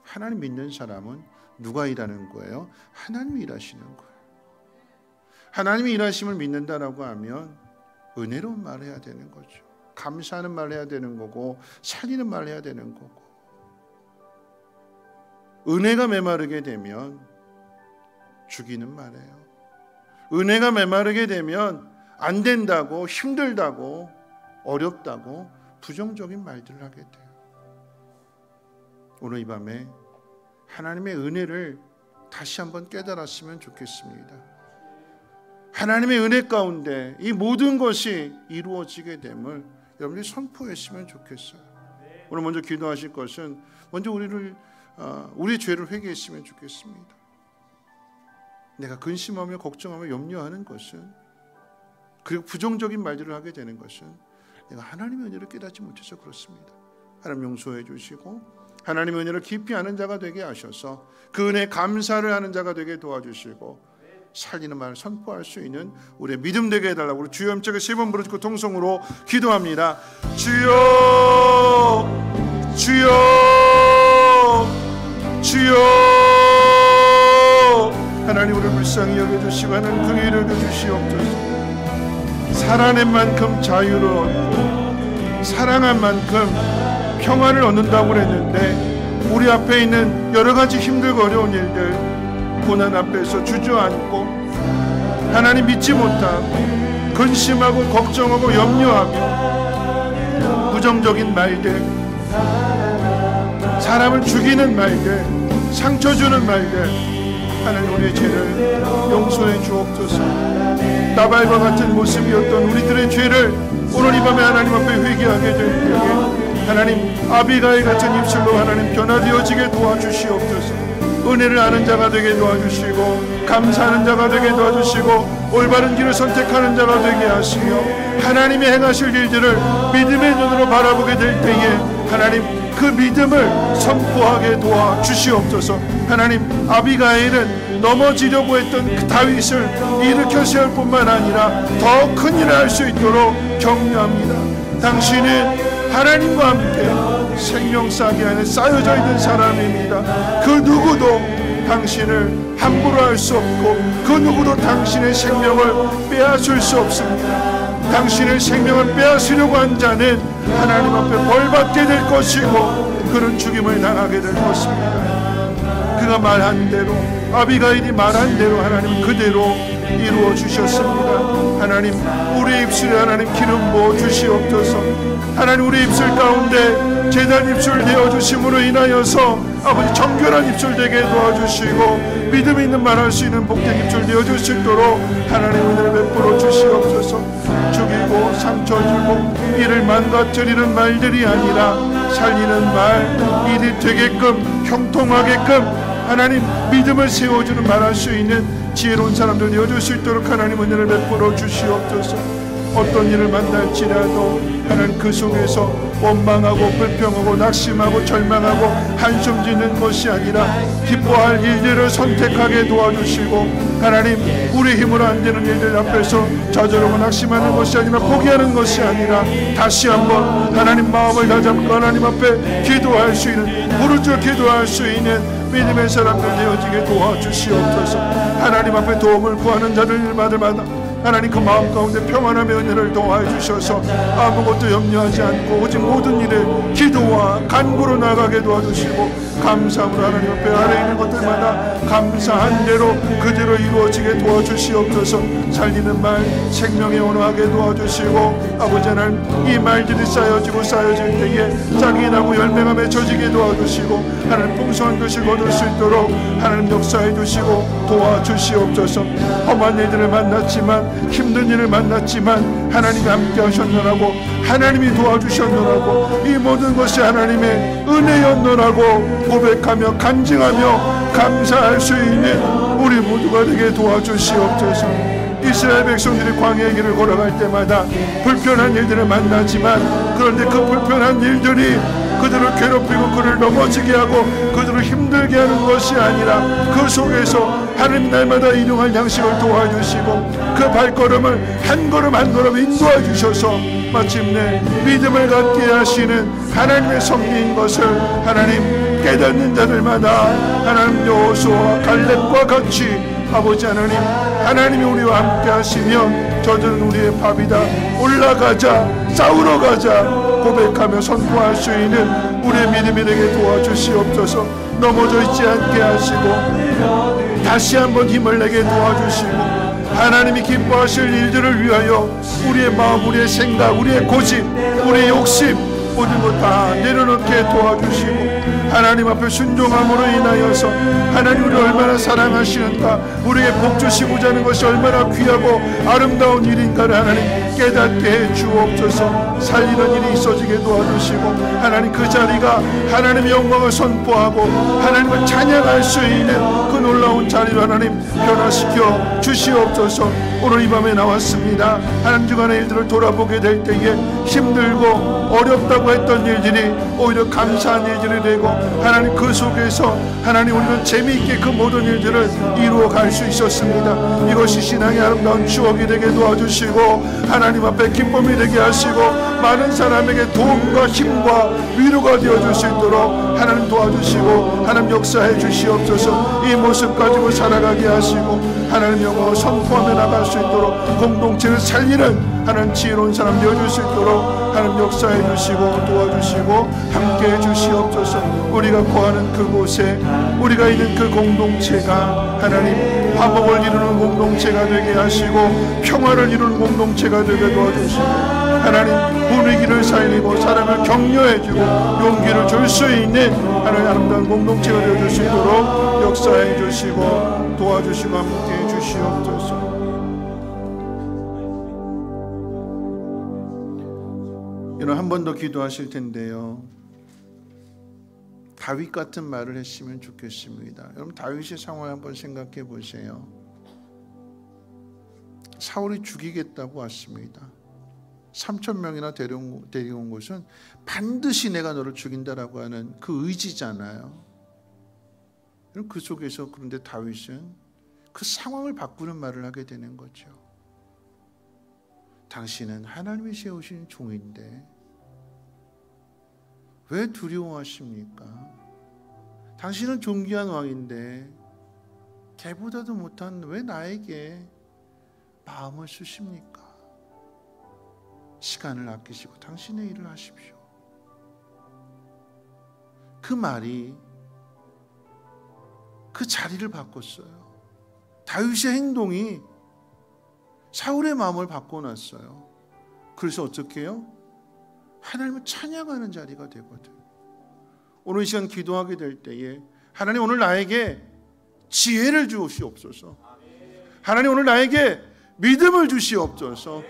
하나님 믿는 사람은 누가 일하는 거예요? 하나님이 일하시는 거예요. 하나님이 일하심을 믿는다라고 하면 은혜로운 말을 해야 되는 거죠. 감사하는 말을 해야 되는 거고 살리는 말을 해야 되는 거고. 은혜가 메마르게 되면 죽이는 말이에요. 은혜가 메마르게 되면 안 된다고, 힘들다고, 어렵다고 부정적인 말들을 하게 돼요. 오늘 이 밤에 하나님의 은혜를 다시 한번 깨달았으면 좋겠습니다. 하나님의 은혜 가운데 이 모든 것이 이루어지게 됨을 여러분들이 선포했으면 좋겠어요. 오늘 먼저 기도하실 것은 먼저 우리의 죄를 회개했으면 좋겠습니다. 내가 근심하며 걱정하며 염려하는 것은, 그리고 부정적인 말들을 하게 되는 것은 내가 하나님의 은혜를 깨닫지 못해서 그렇습니다. 하나님 용서해 주시고 하나님의 은혜를 깊이 아는 자가 되게 하셔서 그 은혜에 감사를 하는 자가 되게 도와주시고 살리는 말을 선포할 수 있는 우리의 믿음 되게 해달라고 우리 주여 함께 3번 부르짖고 통성으로 기도합니다. 주여 주여 주여. 하나님 우리를 불쌍히 여겨주시고 하나님 긍휼히 여겨주시옵소서. 살아낸 만큼 자유를 얻고 사랑한 만큼 평안을 얻는다고 그랬는데 우리 앞에 있는 여러 가지 힘들고 어려운 일들, 고난 앞에서 주저앉고 하나님 믿지 못하고 근심하고 걱정하고 염려하며 부정적인 말들, 사람을 죽이는 말들, 상처 주는 말들, 하나님 우리의 죄를 용서해 주옵소서. 나발과 같은 모습이었던 우리들의 죄를 오늘 이 밤에 하나님 앞에 회개하게 될 때에 하나님 아비가일 같은 입술로 하나님 변화되어지게 도와주시옵소서. 은혜를 아는 자가 되게 도와주시고 감사하는 자가 되게 도와주시고 올바른 길을 선택하는 자가 되게 하시며 하나님이 행하실 일들을 믿음의 눈으로 바라보게 될 때에 하나님 그 믿음을 선포하게 도와주시옵소서. 하나님 아비가일은 넘어지려고 했던 그 다윗을 일으켜 세울 뿐만 아니라 더 큰 일을 할 수 있도록 격려합니다. 당신은 하나님과 함께 생명싸기 안에 쌓여져 있는 사람입니다. 그 누구도 당신을 함부로 할 수 없고 그 누구도 당신의 생명을 빼앗을 수 없습니다. 당신의 생명을 빼앗으려고 한 자는 하나님 앞에 벌받게 될 것이고 그는 죽임을 당하게 될 것입니다. 그가 말한 대로 아비가일이 말한 대로 하나님 그대로 이루어 주셨습니다. 하나님 우리 입술에 하나님 기름 부어 주시옵소서. 하나님 우리 입술 가운데 제단 입술 되어 주심으로 인하여서 아버지 정결한 입술 되게 도와주시고 믿음 있는 말할 수 있는 복된 입술 되어 줄 수 있도록 하나님 은혜를 베풀어 주시옵소서. 죽이고 상처 주고 이를 망가뜨리는 말들이 아니라 살리는 말, 일이 되게끔 형통하게끔 하나님 믿음을 세워주는 말할 수 있는 지혜로운 사람들 되어줄 수 있도록 하나님 은혜를 베풀어 주시옵소서. 어떤 일을 만날지라도 하나님 그 속에서 원망하고 불평하고 낙심하고 절망하고 한숨 짓는 것이 아니라 기뻐할 일들을 선택하게 도와주시고 하나님 우리 힘으로 안 되는 일들 앞에서 좌절하고 낙심하는 것이 아니라 포기하는 것이 아니라 다시 한번 하나님 마음을 다잡고 하나님 앞에 기도할 수 있는 부르짖어 기도할 수 있는 믿음의 사람들 되어지게 도와주시옵소서. 하나님 앞에 도움을 구하는 자들마다 하나님 그 마음 가운데 평안함의 은혜를 도와주셔서 아무것도 염려하지 않고 오직 모든 일에 기도와 간구로 나가게 도와주시고 감사함으로 하나님 앞에 아래 있는 것들마다 감사한 대로 그대로 이루어지게 도와주시옵소서. 살리는 말 생명에 온화하게 도와주시고 아버지 하나님 이 말들이 쌓여지고 쌓여질 때에 짝이 나고 열매가 맺혀지게 도와주시고 하나님 풍성한 것을 거둘 수 있도록 하나님 역사해 주시고 도와주시옵소서. 험한 일들을 만났지만 힘든 일을 만났지만 하나님이 함께 하셨노라고 하나님이 도와주셨노라고 이 모든 것이 하나님의 은혜였노라고 고백하며 간증하며 감사할 수 있는 우리 모두가 되게 도와주시옵소서. 이스라엘 백성들이 광야의 길을 걸어갈 때마다 불편한 일들을 만나지만 그런데 그 불편한 일들이 그들을 괴롭히고 그를 넘어지게 하고 그들을 힘들게 하는 것이 아니라 그 속에서 하나님 날마다 일용할 양식을 도와주시고 그 발걸음을 한 걸음 한 걸음 인도해 주셔서 마침내 믿음을 갖게 하시는 하나님의 섭리인 것을 하나님 깨닫는 자들마다 하나님 여호수아와 갈렙과 같이 아버지 하나님 하나님이 우리와 함께 하시며 저들은 우리의 밥이다 올라가자 싸우러 가자 고백하며 선포할 수 있는 우리의 믿음이 되게 도와주시옵소서. 넘어져 있지 않게 하시고 다시 한번 힘을 내게 도와주시고 하나님이 기뻐하실 일들을 위하여 우리의 마음 우리의 생각 우리의 고집 우리의 욕심 모든 것 다 내려놓게 도와주시고 하나님 앞에 순종함으로 인하여서 하나님 우리를 얼마나 사랑하시는가 우리에게 복 주시고자 하는 것이 얼마나 귀하고 아름다운 일인가를 하나님 깨닫게 해 주옵소서. 살리는 일이 있어지게 도와주시고 하나님 그 자리가 하나님의 영광을 선포하고 하나님을 찬양할 수 있는 그 놀라운 자리로 하나님 변화시켜 주시옵소서. 오늘 이 밤에 나왔습니다. 하나님 주간의 일들을 돌아보게 될 때에 힘들고 어렵다고 했던 일들이 오히려 감사한 일들이 되고 하나님 그 속에서 하나님 우리는 재미있게 그 모든 일들을 이루어 갈 수 있었습니다. 이것이 신앙의 아름다운 추억이 되게 도와주시고 하나님 앞에 기쁨이 되게 하시고 많은 사람에게 도움과 힘과 위로가 되어줄 수 있도록 하나님 도와주시고 하나님 역사해 주시옵소서. 이 모습 가지고 살아가게 하시고 하나님 영광을 선포하며 나갈 수 있도록 공동체를 살리는 하나님 지혜로운 사람 되어줄 수 있도록 하나님 역사해 주시고 도와주시고 함께해 주시옵소서. 우리가 거하는 그곳에 우리가 있는 그 공동체가 하나님 화목을 이루는 공동체가 되게 하시고 평화를 이루는 공동체가 되게 도와주시고 하나님 분위기를 살리고 사람을 격려해주고 용기를 줄 수 있는 하나님 아름다운 공동체가 되어줄 수 있도록 역사해 주시고 도와주시고 함께해 주시옵소서. 이런 한 번 더 기도하실 텐데요, 다윗 같은 말을 했으면 좋겠습니다. 여러분, 다윗의 상황을 한번 생각해 보세요. 사울이 죽이겠다고 왔습니다. 3,000명이나 데려온 것은 반드시 내가 너를 죽인다라고 하는 그 의지잖아요. 그 속에서 그런데 다윗은 그 상황을 바꾸는 말을 하게 되는 거죠. 당신은 하나님이 세우신 종인데 왜 두려워하십니까? 당신은 존귀한 왕인데 개보다도 못한 왜 나에게 마음을 쓰십니까? 시간을 아끼시고 당신의 일을 하십시오. 그 말이 그 자리를 바꿨어요. 다윗의 행동이 사울의 마음을 바꿔놨어요. 그래서 어떻게 해요? 하나님을 찬양하는 자리가 되거든. 오늘 이 시간 기도하게 될 때에 하나님, 오늘 나에게 지혜를 주시옵소서. 하나님, 오늘 나에게 믿음을 주시옵소서.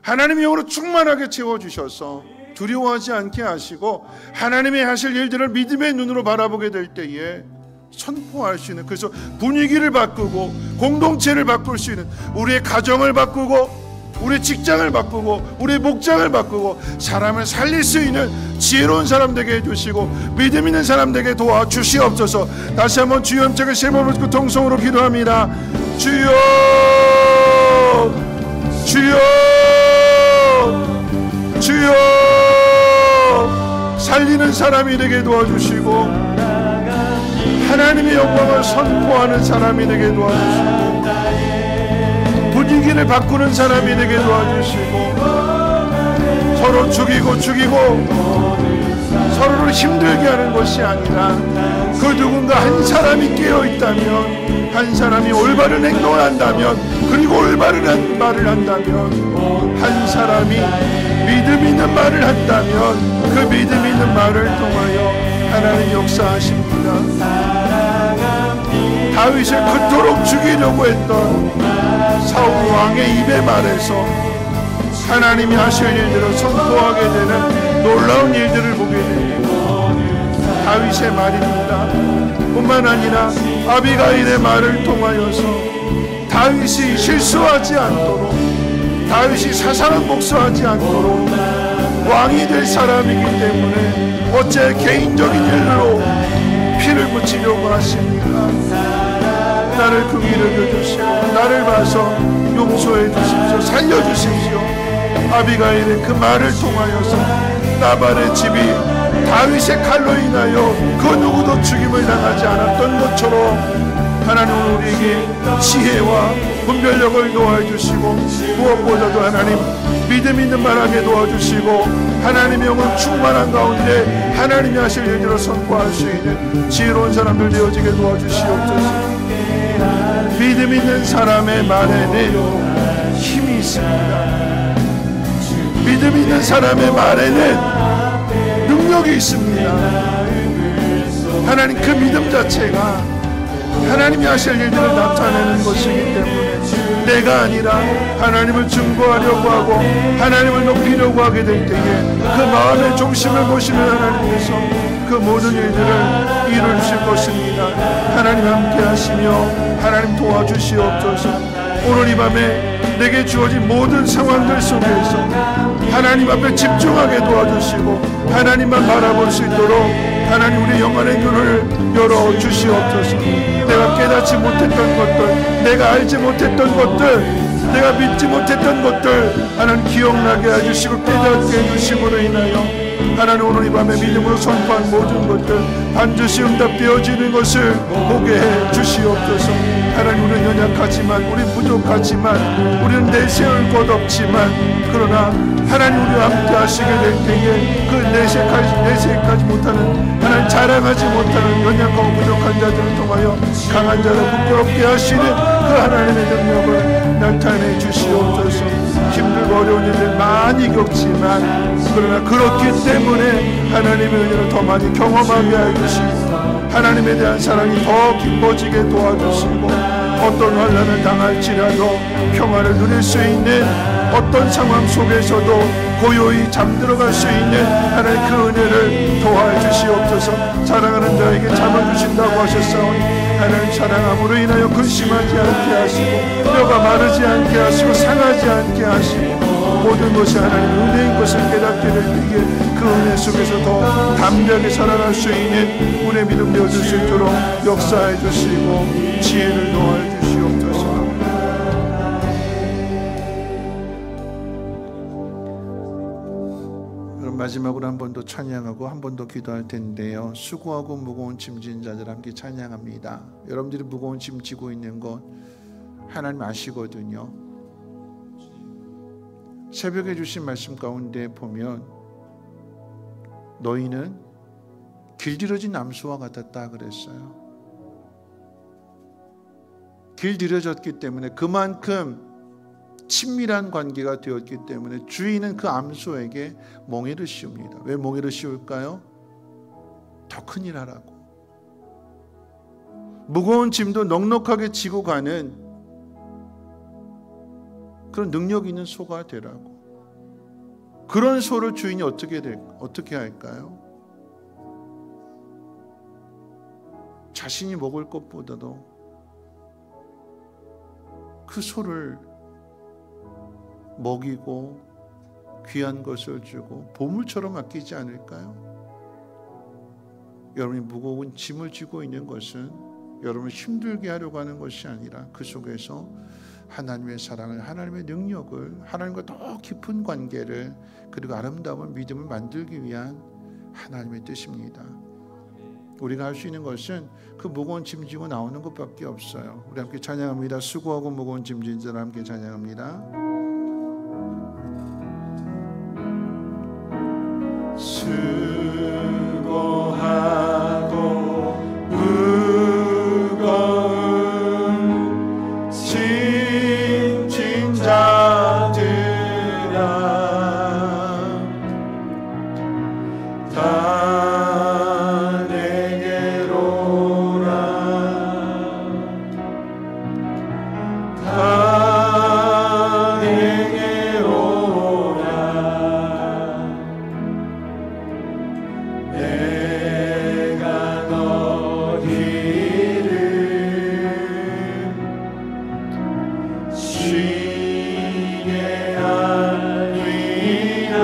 하나님의 영으로 충만하게 채워주셔서 두려워하지 않게 하시고 하나님의 하실 일들을 믿음의 눈으로 바라보게 될 때에 선포할 수 있는, 그래서 분위기를 바꾸고 공동체를 바꿀 수 있는, 우리의 가정을 바꾸고 우리의 직장을 바꾸고 우리의 목장을 바꾸고 사람을 살릴 수 있는 지혜로운 사람 되게 해주시고 믿음 있는 사람 되게 도와주시옵소서. 다시 한번 주여 함께 세번 붙고 통성으로 기도합니다. 주여, 주여, 주여, 살리는 사람이 되게 도와주시고 하나님의 영광을 선포하는 사람이 되게 도와주시고 분위기를 바꾸는 사람이 되게 도와주시고 서로 죽이고 서로를 힘들게 하는 것이 아니라 그 누군가 한 사람이 깨어있다면, 한 사람이 올바른 행동을 한다면, 그리고 올바른 말을 한다면, 한 사람이 믿음 있는 말을 한다면 그 믿음 있는 말을 통하여 하나님 역사하십니다. 다윗을 그토록 죽이려고 했던 사울 왕의 입의 말에서 하나님이 하실 일들을 선포하게 되는 놀라운 일들을 보게 됩니다. 다윗의 말입니다. 뿐만 아니라 아비가일의 말을 통하여서 다윗이 실수하지 않도록, 다윗이 사상을 복수하지 않도록 왕이 될 사람이기 때문에 어째 개인적인 일로 피를 묻히려고 하십니까? 나를 긍휼히 여겨주시고 나를 봐서 용서해 주십시오. 살려주십시오. 아비가일의 그 말을 통하여서 나발의 집이 다윗의 칼로 인하여 그 누구도 죽임을 당하지 않았던 것처럼 하나님은 우리에게 지혜와 분별력을 도와주시고 무엇보다도 하나님 믿음 있는 말하게 도와주시고 하나님의 영은 충만한 가운데 하나님이 하실 일들을 선포할 수 있는 지혜로운 사람들 되어지게 도와주시옵소서. 믿음 있는 사람의 말에는 힘이 있습니다. 믿음 있는 사람의 말에는 능력이 있습니다. 하나님, 그 믿음 자체가 하나님이 하실 일들을 나타내는 것이기 때문에 내가 아니라 하나님을 증거하려고 하고 하나님을 높이려고 하게 될 때에 그 마음의 중심을 보시면 하나님께서 그 모든 일들을 이루어 주실 것입니다. 하나님 함께 하시며 하나님 도와주시옵소서. 오늘 이 밤에 내게 주어진 모든 상황들 속에서 하나님 앞에 집중하게 도와주시고 하나님만 바라볼 수 있도록 하나님 우리 영혼의 눈을 열어주시옵소서. 내가 깨닫지 못했던 것들, 내가 알지 못했던 것들, 내가 믿지 못했던 것들 하나님 기억나게 해주시고 깨닫게 해주심으로 인하여 하나님 오늘 이 밤에 믿음으로 선포한 모든 것들 반드시 응답되어지는 것을 보게 해 주시옵소서. 하나님, 우리는 연약하지만, 우리는 부족하지만, 우리는 내세울 것 없지만, 그러나 하나님 우리와 함께 하시게 될 때에 그 내세까지 못하는, 하나님 자랑하지 못하는 연약하고 부족한 자들을 통하여 강한 자를 부끄럽게 하시는 그 하나님의 능력을 나타내 주시옵소서. 힘들고 어려운 일을 많이 겪지만 그러나 그렇기 때문에 하나님의 은혜를 더 많이 경험하게 해주시고 하나님에 대한 사랑이 더 깊어지게 도와주시고 어떤 환난을 당할지라도 평화를 누릴 수 있는 어떤 상황 속에서도 고요히 잠들어갈 수 있는 하나님 그 은혜를 도와주시옵소서. 사랑하는 자에게 잠을 주신다고 하셨사오니 하나님 사랑함으로 인하여 근심하지 않게 하시고 뼈가 마르지 않게 하시고 상하지 않게 하시고 모든 것이 하나님 은혜인 것을 깨닫게 될 때에 그 은혜 속에서 더 담대하게 살아갈 수 있는 우리의 믿음 되어줄 수 있도록 역사해 주시고 지혜를 도와 주시옵소서. 마지막으로 한 번 더 찬양하고 한 번 더 기도할 텐데요. 수고하고 무거운 짐진 자들 함께 찬양합니다. 여러분들이 무거운 짐 지고 있는 것 하나님 아시거든요. 새벽에 주신 말씀 가운데 보면 너희는 길들여진 암소와 같았다 그랬어요. 길들여졌기 때문에 그만큼 친밀한 관계가 되었기 때문에 주인은 그 암소에게 멍에를 씌웁니다. 왜 멍에를 씌울까요? 더 큰 일 하라고. 무거운 짐도 넉넉하게 지고 가는 그런 능력 있는 소가 되라고. 그런 소를 주인이 어떻게 할까요? 자신이 먹을 것보다도 그 소를 먹이고 귀한 것을 주고 보물처럼 아끼지 않을까요? 여러분이 무거운 짐을 지고 있는 것은 여러분을 힘들게 하려고 하는 것이 아니라 그 속에서 하나님의 사랑을, 하나님의 능력을, 하나님과 더 깊은 관계를 그리고 아름다운 믿음을 만들기 위한 하나님의 뜻입니다. 우리가 할 수 있는 것은 그 무거운 짐 지고 나오는 것밖에 없어요. 우리 함께 찬양합니다. 수고하고 무거운 짐 지는 자를 함께 찬양합니다. 수고하고 무거운 짐 진 자들아 다 내게로 오라. 다 내게로 오라. 내가 너희를 쉬게 하리라.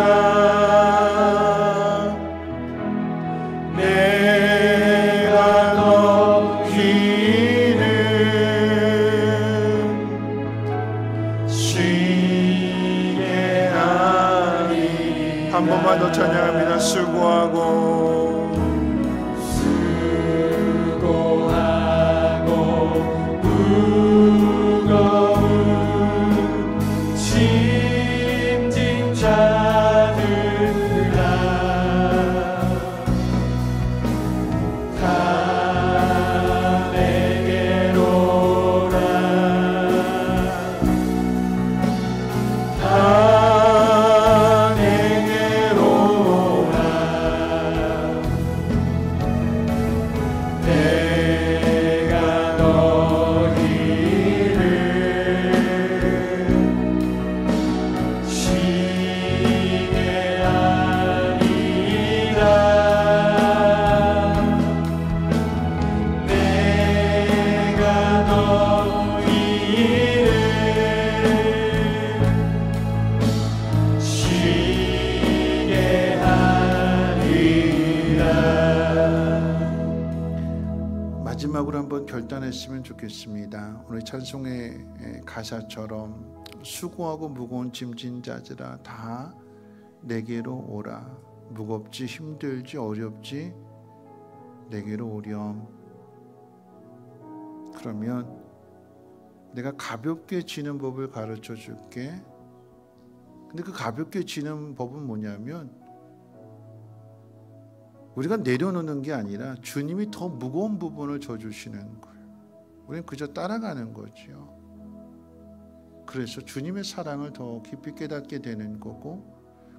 내가 너희를 쉬게 하리라. 한 번만 더 찬양합니다. 수고하고 무거운 짐진 자들아 다 내게로 오라. 다 내게로 오라. 내가 너희를 쉬게 하리라. 내가 너희를 쉬게 하리라. 마지막으로 한번 결단했으면 좋겠습니다. 오늘 찬송의 가사처럼 수고하고 무거운 짐진 자들아 다 내게로 오라. 무겁지 힘들지 어렵지 내게로 오렴. 그러면 내가 가볍게 지는 법을 가르쳐 줄게. 근데 그 가볍게 지는 법은 뭐냐면 우리가 내려놓는 게 아니라 주님이 더 무거운 부분을 져주시는 거예요. 우리는 그저 따라가는 거죠. 그래서 주님의 사랑을 더 깊이 깨닫게 되는 거고,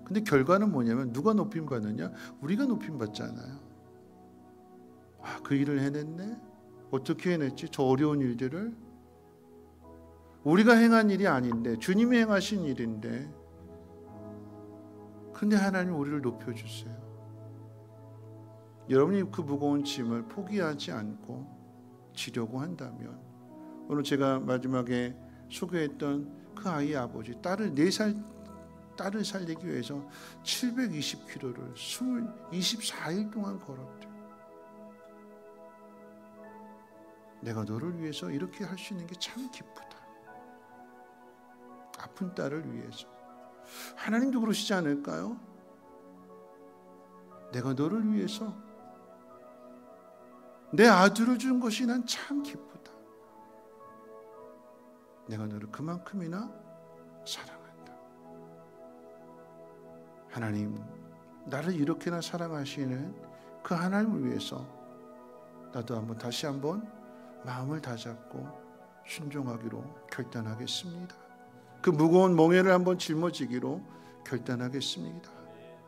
근데 결과는 뭐냐면 누가 높임 받느냐? 우리가 높임 받잖아요. 아, 그 일을 해냈네? 어떻게 해냈지? 저 어려운 일들을? 우리가 행한 일이 아닌데 주님이 행하신 일인데, 근데 하나님 우리를 높여주세요. 여러분이 그 무거운 짐을 포기하지 않고 지려고 한다면, 오늘 제가 마지막에 소개했던 그 아이의 아버지, 딸을 살리기 위해서 720km를 24일 동안 걸었대. 내가 너를 위해서 이렇게 할 수 있는 게 참 기쁘다. 아픈 딸을 위해서. 하나님도 그러시지 않을까요? 내가 너를 위해서 내 아들을 준 것이 난 참 기쁘다. 내가 너를 그만큼이나 사랑한다. 하나님, 나를 이렇게나 사랑하시는 그 하나님을 위해서 나도 다시 한번 마음을 다잡고 순종하기로 결단하겠습니다. 그 무거운 멍에를 한번 짊어지기로 결단하겠습니다.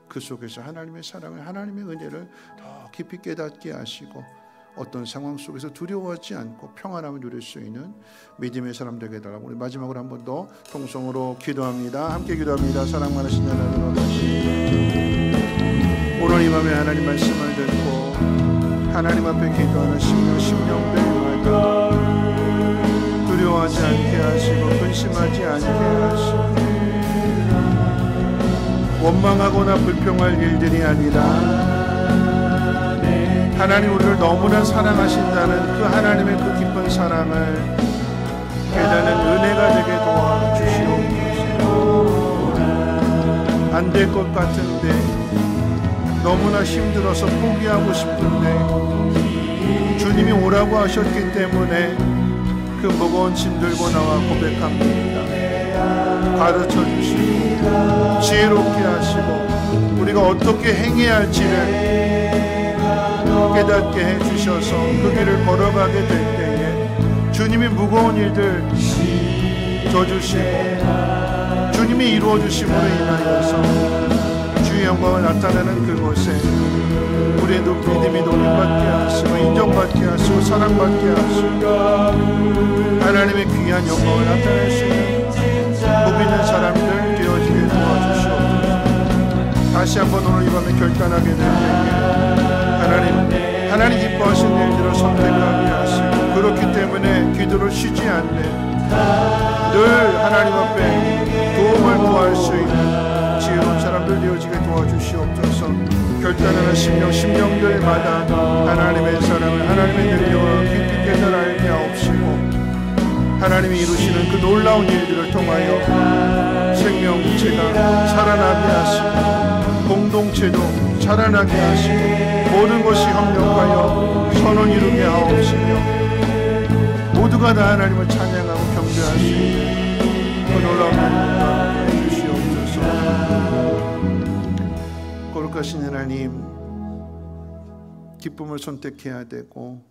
그 속에서 하나님의 사랑을, 하나님의 은혜를 더 깊이 깨닫게 하시고 어떤 상황 속에서 두려워하지 않고 평안함을 누릴 수 있는 믿음의 사람 되게 해달라고, 우리 마지막으로 한 번 더 통성으로 기도합니다. 함께 기도합니다. 사랑 많으신 하나님 아버지, 오늘 이 밤에 하나님 말씀을 듣고 하나님 앞에 기도하는 심령들마다 두려워하지 않게 하시고 근심하지 않게 하시고 원망하거나 불평할 일들이 아니라 하나님 우리를 너무나 사랑하신다는 그 하나님의 그 깊은 사랑을 깨닫는 은혜가 되게 도와주시옵소서. 안 될 것 같은데, 너무나 힘들어서 포기하고 싶은데 주님이 오라고 하셨기 때문에 그 무거운 짐 들고 나와 고백합니다. 가르쳐 주시고 지혜롭게 하시고 우리가 어떻게 행해야 할지를 깨닫게 해주셔서 그 길을 걸어가게 될 때에 주님이 무거운 일들 져주시고 주님이 이루어주심으로 인하여서 주의 영광을 나타내는 그곳에 우리의 믿음이 높임받게 하시고 인정받게 하시고 사랑받게 하시고 하나님의 귀한 영광을 나타낼 수 있는 복 있는 사람들 되어지게 도와주시옵소서. 다시 한번 오늘 이 밤에 결단하게 될 때에 하나님 기뻐하시는 일들을 선택하게 하시고, 그렇기 때문에 기도를 쉬지 않는 늘 하나님 앞에 도움을 구할 수 있는 지혜로운 사람들 되어지게 도와주시옵소서. 결단하는 심령들마다 하나님의 사랑을, 하나님의 능력을 깊이 깨달아 알게 하옵시고 하나님이 이루시는 그 놀라운 일들을 통하여 생명체가 살아나게 하시고 공동체도 살아나게 하시고 모든 것이 협력하여 선을 이루게 하옵시며 모두가 다 하나님을 찬양하고 경배할 수 있는 그 놀라운 일을 해주시옵소서. 거룩하신 하나님, 기쁨을 선택해야 되고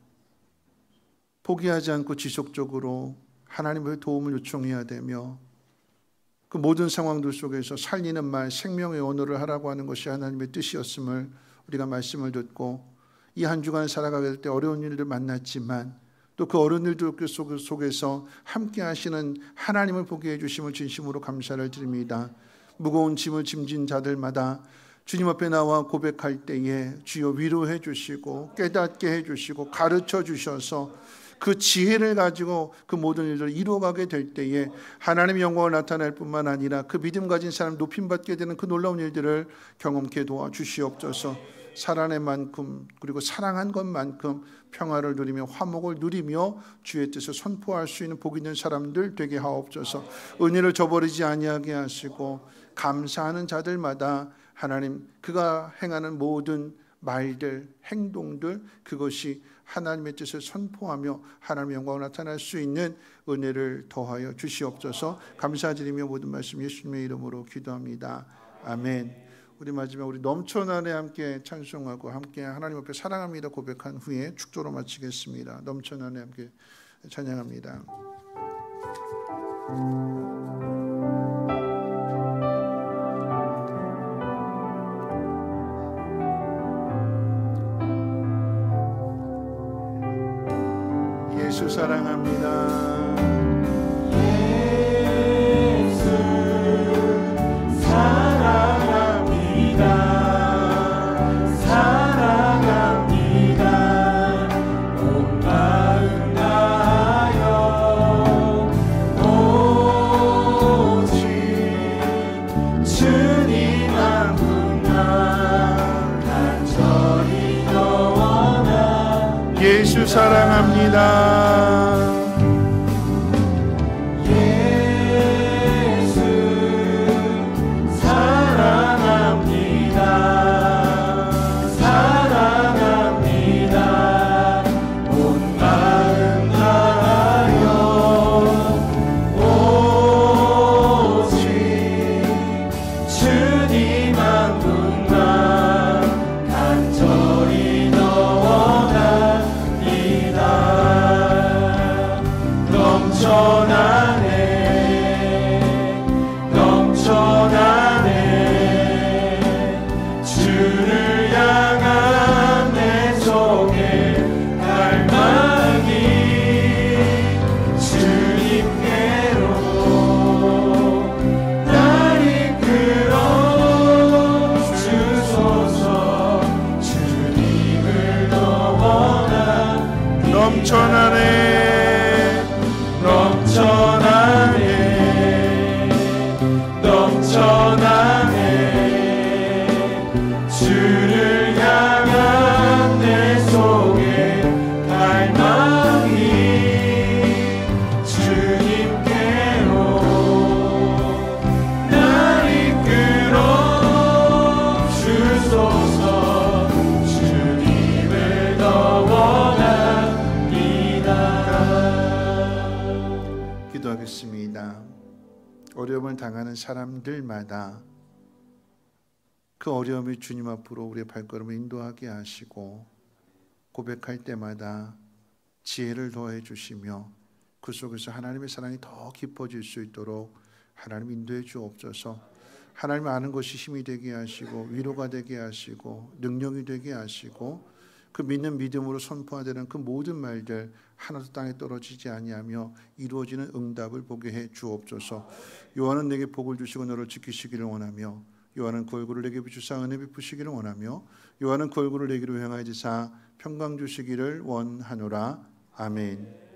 포기하지 않고 지속적으로 하나님의 도움을 요청해야 되며 그 모든 상황들 속에서 살리는 말, 생명의 언어를 하라고 하는 것이 하나님의 뜻이었음을 우리가 말씀을 듣고 이 한 주간 살아가게 될 때 어려운 일들 만났지만 또 그 어려운 일들 속에서 함께 하시는 하나님을 보게 해주심을 진심으로 감사를 드립니다. 무거운 짐을 짐진 자들마다 주님 앞에 나와 고백할 때에 주여 위로해 주시고 깨닫게 해 주시고 가르쳐 주셔서 그 지혜를 가지고 그 모든 일들을 이루어가게 될 때에 하나님의 영광을 나타낼 뿐만 아니라 그 믿음 가진 사람 높임받게 되는 그 놀라운 일들을 경험케 도와주시옵소서. 살아낸 만큼 그리고 사랑한 것만큼 평화를 누리며 화목을 누리며 주의 뜻을 선포할 수 있는 복 있는 사람들 되게 하옵소서. 은혜를 저버리지 아니하게 하시고 감사하는 자들마다 하나님 그가 행하는 모든 말들, 행동들 그것이 하나님의 뜻을 선포하며 하나님의 영광을 나타낼 수 있는 은혜를 더하여 주시옵소서. 감사드리며 모든 말씀 예수님의 이름으로 기도합니다. 아멘. 우리 마지막 우리 넘쳐나네 함께 찬송하고 함께 하나님 앞에 사랑합니다 고백한 후에 축도로 마치겠습니다. 넘쳐나네 함께 찬양합니다. 예수 사랑합니다. 예수 사랑합니다. 어려움을 당하는 사람들마다 그 어려움이 주님 앞으로 우리의 발걸음을 인도하게 하시고 고백할 때마다 지혜를 더해 주시며 그 속에서 하나님의 사랑이 더 깊어질 수 있도록 하나님 인도해 주옵소서. 하나님 아는 것이 힘이 되게 하시고 위로가 되게 하시고 능력이 되게 하시고 그 믿는 믿음으로 선포하되는 그 모든 말들 하나도 땅에 떨어지지 아니하며 이루어지는 응답을 보게 해 주옵소서. 요한은 내게 복을 주시고 너를 지키시기를 원하며 요한은 그 얼굴을 내게 비추사 은혜 베푸시기를 원하며 요한은 그 얼굴을 내게로 향하여 지사 평강 주시기를 원하노라. 아멘.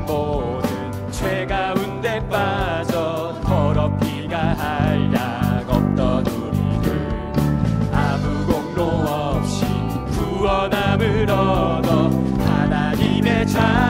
모든 죄 가운데 빠져 더럽히가 한량 없던 우리를 아무 공로 없이 구원함을 얻어 하나님의 자